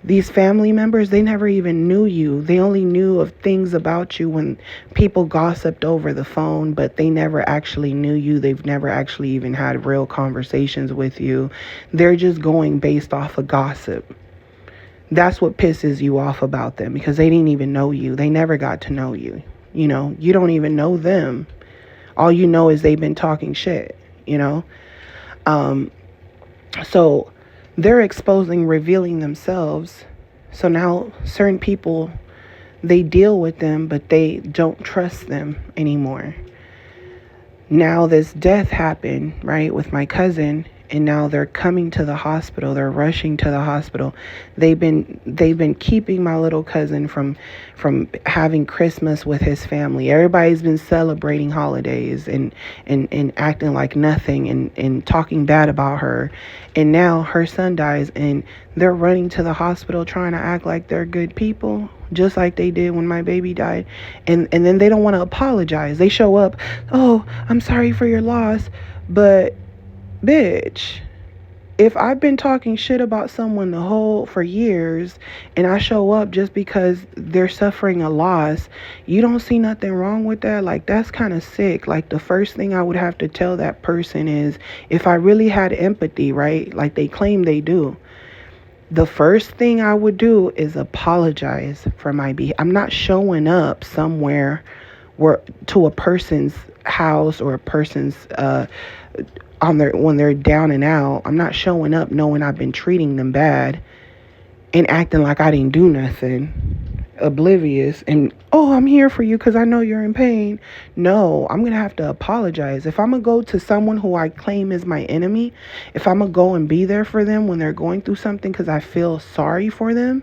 Speaker 1: These family members, they never even knew you. They only knew of things about you when people gossiped over the phone, but they never actually knew you. They've never actually even had real conversations with you. They're just going based off of gossip. That's what pisses you off about them, because they didn't even know you. They never got to know you. You know, you don't even know them. All you know is they've been talking shit, you know? So they're revealing themselves. So now certain people, they deal with them, but they don't trust them anymore. Now this death happened, right, with my cousin, and now they're coming to the hospital. They're rushing to the hospital. They've been keeping my little cousin from having Christmas with his family. Everybody's been celebrating holidays and acting like nothing and talking bad about her. And now her son dies, and they're running to the hospital trying to act like they're good people, just like they did when my baby died. And then they don't want to apologize. They show up, "Oh, I'm sorry for your loss." But bitch, if I've been talking shit about someone for years, and I show up just because they're suffering a loss, you don't see nothing wrong with that? Like, that's kind of sick. Like, the first thing I would have to tell that person is, if I really had empathy, right, like they claim they do, the first thing I would do is apologize for my behavior. I'm not showing up somewhere to a person's house or a person's when they're down and out. I'm not showing up knowing I've been treating them bad and acting like I didn't do nothing, oblivious, and, "Oh, I'm here for you because I know you're in pain." No, I'm gonna have to apologize. If I'm gonna go to someone who I claim is my enemy, if I'm gonna go and be there for them when they're going through something because I feel sorry for them,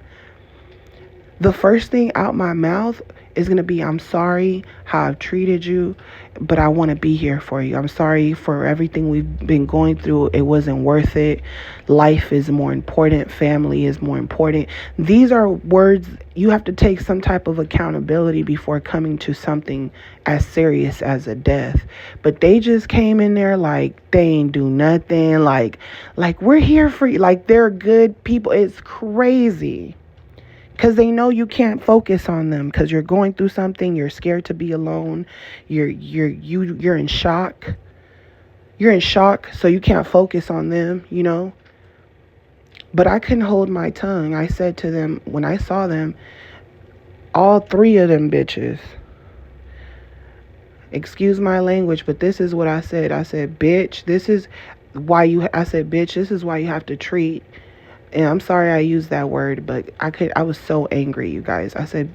Speaker 1: the first thing out my mouth is going to be, "I'm sorry how I've treated you, but I want to be here for you. I'm sorry for everything we've been going through. It wasn't worth it. Life is more important. Family is more important." These are words you have to take some type of accountability before coming to something as serious as a death. But they just came in there like they ain't do nothing. Like we're here for you. Like they're good people. It's crazy. Because they know you can't focus on them because you're going through something. You're scared to be alone. You're in shock. You're in shock, so you can't focus on them, you know. But I couldn't hold my tongue. I said to them, when I saw them, all three of them bitches, excuse my language, but this is what I said. I said, "Bitch, this is why you," I said, "Bitch, this is why you have to treat," and I'm sorry I used that word, but I was so angry, you guys. I said,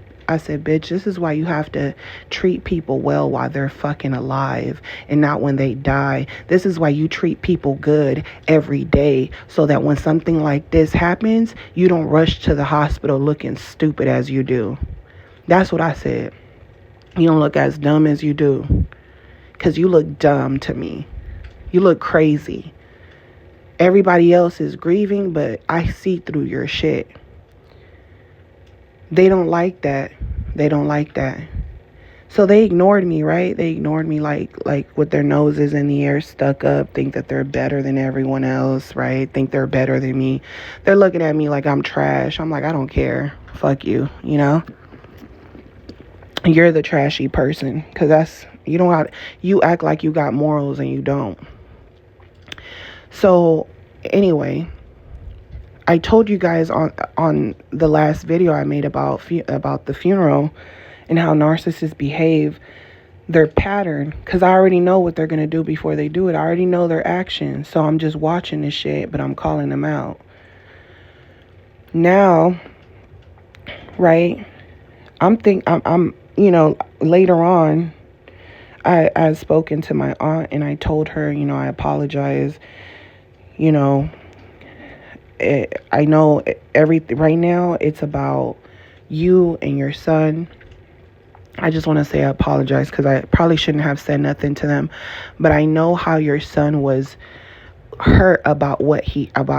Speaker 1: "Bitch, this is why you have to treat people well while they're fucking alive and not when they die. This is why you treat people good every day, so that when something like this happens, you don't rush to the hospital looking stupid as you do." That's what I said. You don't look as dumb as you do, because you look dumb to me. You look crazy. Everybody else is grieving, but I see through your shit. They don't like that. They don't like that. So they ignored me, right? They ignored me like with their noses in the air, stuck up, think that they're better than everyone else, right? Think they're better than me. They're looking at me like I'm trash. I'm like, I don't care. Fuck you, you know? You're the trashy person, because you act like you got morals and you don't. So anyway, I told you guys on the last video I made about the funeral and how narcissists behave, their pattern, because I already know what they're going to do before they do it. I already know their actions. So I'm just watching this shit, but I'm calling them out. Now, right, I'm later on, I spoken to my aunt and I told her, I apologize. I know everything right now. It's about you and your son. I just want to say I apologize because I probably shouldn't have said nothing to them, but I know how your son was hurt about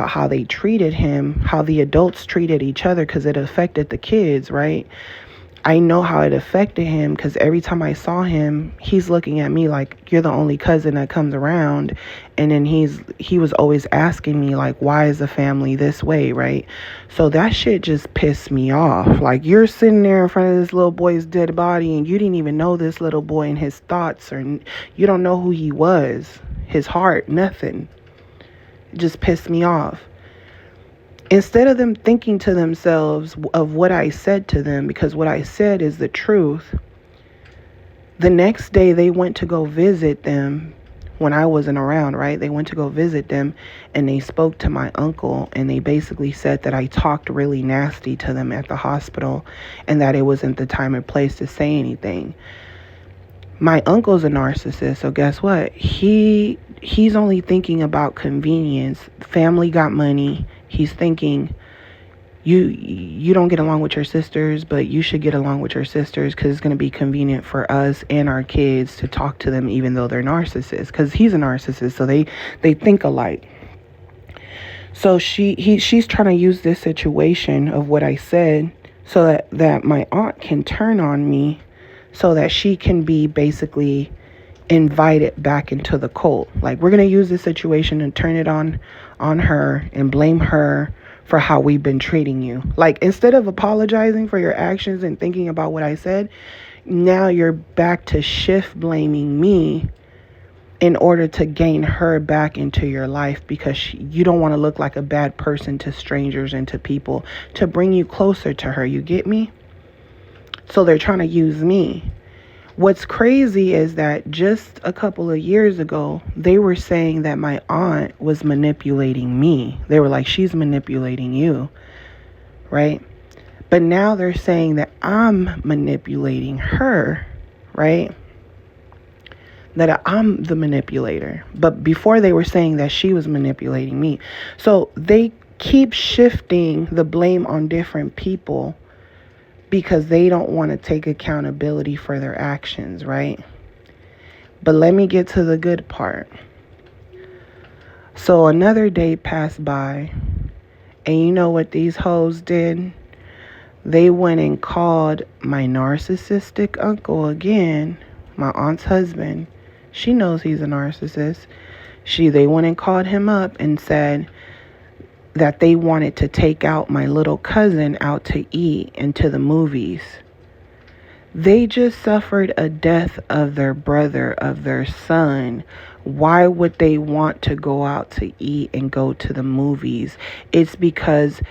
Speaker 1: how they treated him, how the adults treated each other, because it affected the kids, right? I know how it affected him because every time I saw him, he's looking at me like, you're the only cousin that comes around. And then he was always asking me like, why is the family this way, right? So that shit just pissed me off. Like, you're sitting there in front of this little boy's dead body and you didn't even know this little boy and his thoughts, or you don't know who he was, his heart, nothing. It just pissed me off. Instead of them thinking to themselves of what I said to them, because what I said is the truth, the next day they went to go visit them when I wasn't around, right? They went to go visit them and they spoke to my uncle and they basically said that I talked really nasty to them at the hospital and that it wasn't the time or place to say anything. My uncle's a narcissist, so guess what? He's only thinking about convenience. Family got money. He's thinking, you don't get along with your sisters, but you should get along with your sisters because it's going to be convenient for us and our kids to talk to them even though they're narcissists, because he's a narcissist, so they think alike. So she's trying to use this situation of what I said so that my aunt can turn on me so that she can be basically invited back into the cult. Like, we're going to use this situation and turn it on her and blame her for how we've been treating you. Like, instead of apologizing for your actions and thinking about what I said, now you're back to shift blaming me in order to gain her back into your life because you don't want to look like a bad person to strangers and to people, to bring you closer to her. You get me? So they're trying to use me. What's crazy is that just a couple of years ago, they were saying that my aunt was manipulating me. They were like, she's manipulating you, right? But now they're saying that I'm manipulating her, right? That I'm the manipulator. But before they were saying that she was manipulating me. So they keep shifting the blame on different people because they don't want to take accountability for their actions, right? But let me get to the good part. So another day passed by, and you know what these hoes did? They went and called my narcissistic uncle again, my aunt's husband. She knows he's a narcissist. They went and called him up and said that they wanted to take out my little cousin out to eat and to the movies. They just suffered a death of their brother, of their son. Why would they want to go out to eat and go to the movies? It's because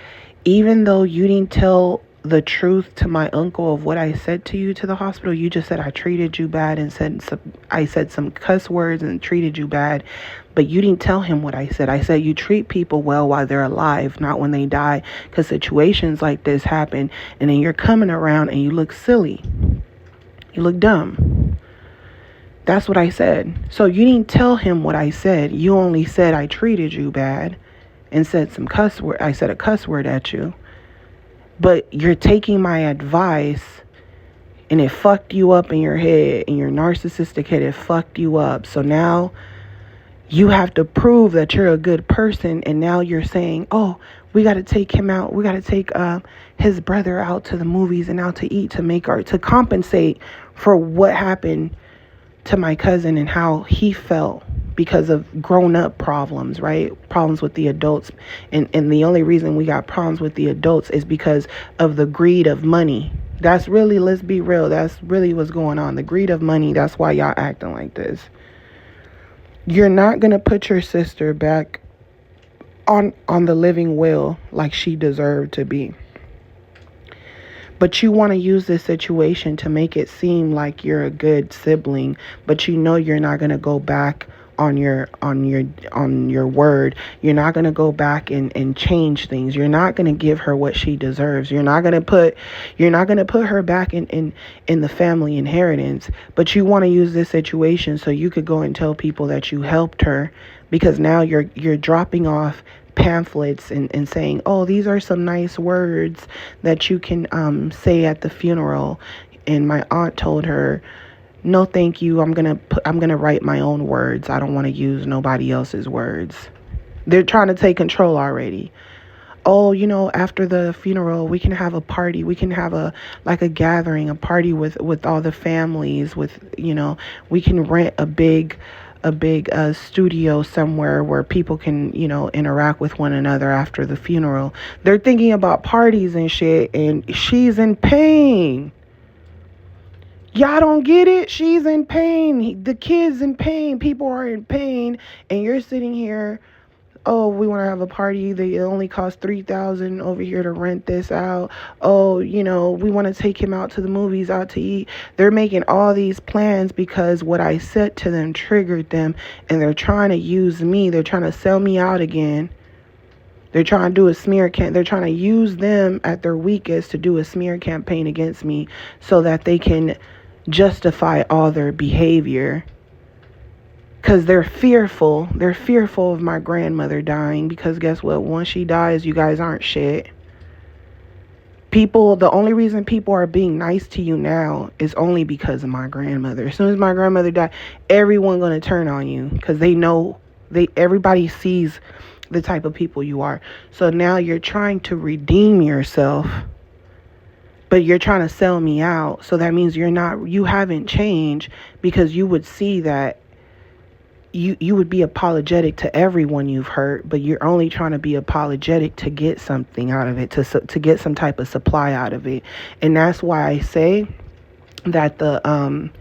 Speaker 1: even though you didn't tell the truth to my uncle of what I said to you to the hospital, you just said I treated you bad and I said some cuss words and treated you bad, but you didn't tell him what I said. I said you treat people well while they're alive, not when they die, because situations like this happen, and then you're coming around and you look silly. You look dumb. That's what I said. So you didn't tell him what I said. You only said I treated you bad and said some cuss word. I said a cuss word at you. But you're taking my advice and it fucked you up in your head, in your narcissistic head. It fucked you up. So now you have to prove that you're a good person. And now you're saying, oh, we got to take him out. We got to take his brother out to the movies and out to eat to compensate for what happened to my cousin and how he felt because of grown-up problems, right? Problems with the adults. And the only reason we got problems with the adults is because of the greed of money. That's really, let's be real, that's really what's going on. The greed of money, that's why y'all acting like this. You're not going to put your sister back on the living will like she deserved to be. But you want to use this situation to make it seem like you're a good sibling, but you know you're not going to go back on your word. You're not going to go back and change things. You're not going to give her what she deserves. You're not going to put her back in the family inheritance. But you want to use this situation so you could go and tell people that you helped her, because now you're dropping off pamphlets and saying, oh, these are some nice words that you can say at the funeral. And my aunt told her, no, thank you. I'm gonna write my own words. I don't want to use nobody else's words. They're trying to take control already. Oh, after the funeral, we can have a party. We can have a gathering, a party with all the families. We can rent a big studio somewhere where people can, interact with one another after the funeral. They're thinking about parties and shit, and she's in pain. Y'all don't get it? She's in pain. The kid's in pain. People are in pain. And you're sitting here, oh, we want to have a party. It only costs $3,000 over here to rent this out. Oh, we want to take him out to the movies, out to eat. They're making all these plans because what I said to them triggered them. And they're trying to use me. They're trying to sell me out again. They're trying to do a smear campaign. They're trying to use them at their weakest to do a smear campaign against me so that they can justify all their behavior, because they're fearful of my grandmother dying, because guess what, once she dies, you guys aren't shit. The only reason people are being nice to you now is only because of my grandmother. As soon as my grandmother died, everyone's going to turn on you, because they know, everybody sees the type of people you are. So now you're trying to redeem yourself, but you're trying to sell me out. So that means you haven't changed, because you would see that you would be apologetic to everyone you've hurt, but you're only trying to be apologetic to get something out of it, to get some type of supply out of it. And that's why I say that the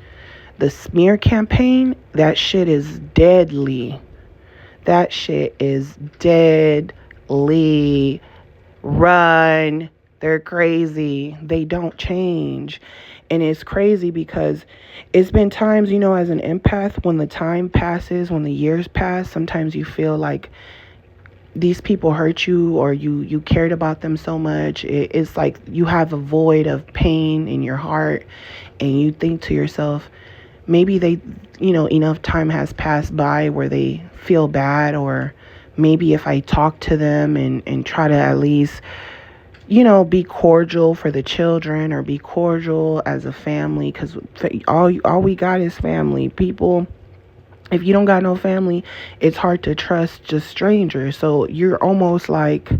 Speaker 1: smear campaign, that shit is deadly. That shit is deadly. Run. They're crazy. They don't change. And it's crazy because it's been times, as an empath, when the time passes, when the years pass, sometimes you feel like these people hurt you, or you cared about them so much. It's like you have a void of pain in your heart, and you think to yourself, maybe they, enough time has passed by where they feel bad, or maybe if I talk to them and try to at least, be cordial for the children, or be cordial as a family, because all we got is family. People, if you don't got no family, it's hard to trust just strangers. So you're almost like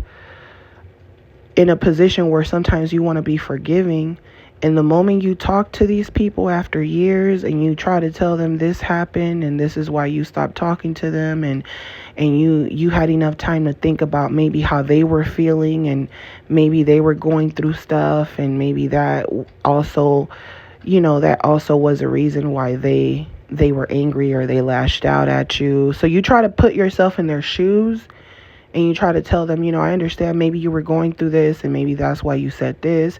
Speaker 1: in a position where sometimes you want to be forgiving. And the moment you talk to these people after years and you try to tell them this happened and this is why you stopped talking to them, and you had enough time to think about maybe how they were feeling, and maybe they were going through stuff, and maybe that also was a reason why they were angry, or they lashed out at you. So you try to put yourself in their shoes, and you try to tell them, I understand maybe you were going through this, and maybe that's why you said this.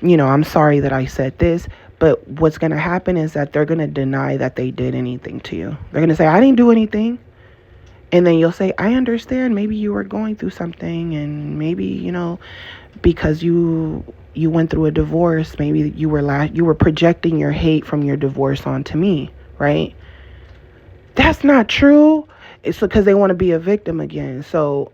Speaker 1: I'm sorry that I said this. But what's going to happen is that they're going to deny that they did anything to you. They're going to say, I didn't do anything. And then you'll say, I understand. Maybe you were going through something, and maybe, because you went through a divorce, maybe you were projecting your hate from your divorce onto me, right? That's not true. It's because they want to be a victim again. So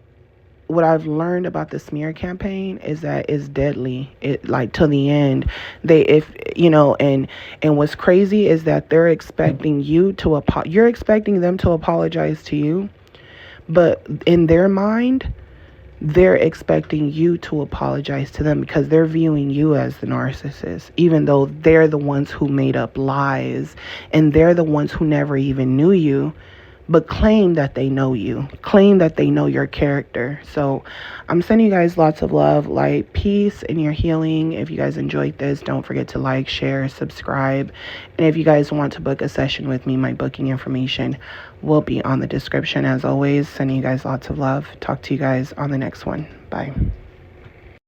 Speaker 1: what I've learned about the smear campaign is that it's deadly. It, like, to the end. And what's crazy is that they're expecting you're expecting them to apologize to you, but in their mind, they're expecting you to apologize to them, because they're viewing you as the narcissist, even though they're the ones who made up lies, and they're the ones who never even knew you. but claim that they know you, claim that they know your character. So I'm sending you guys lots of love, light, peace in your healing. If you guys enjoyed this, don't forget to like, share, subscribe. And if you guys want to book a session with me, my booking information will be on the description. As always, sending you guys lots of love. Talk to you guys on the next one. Bye.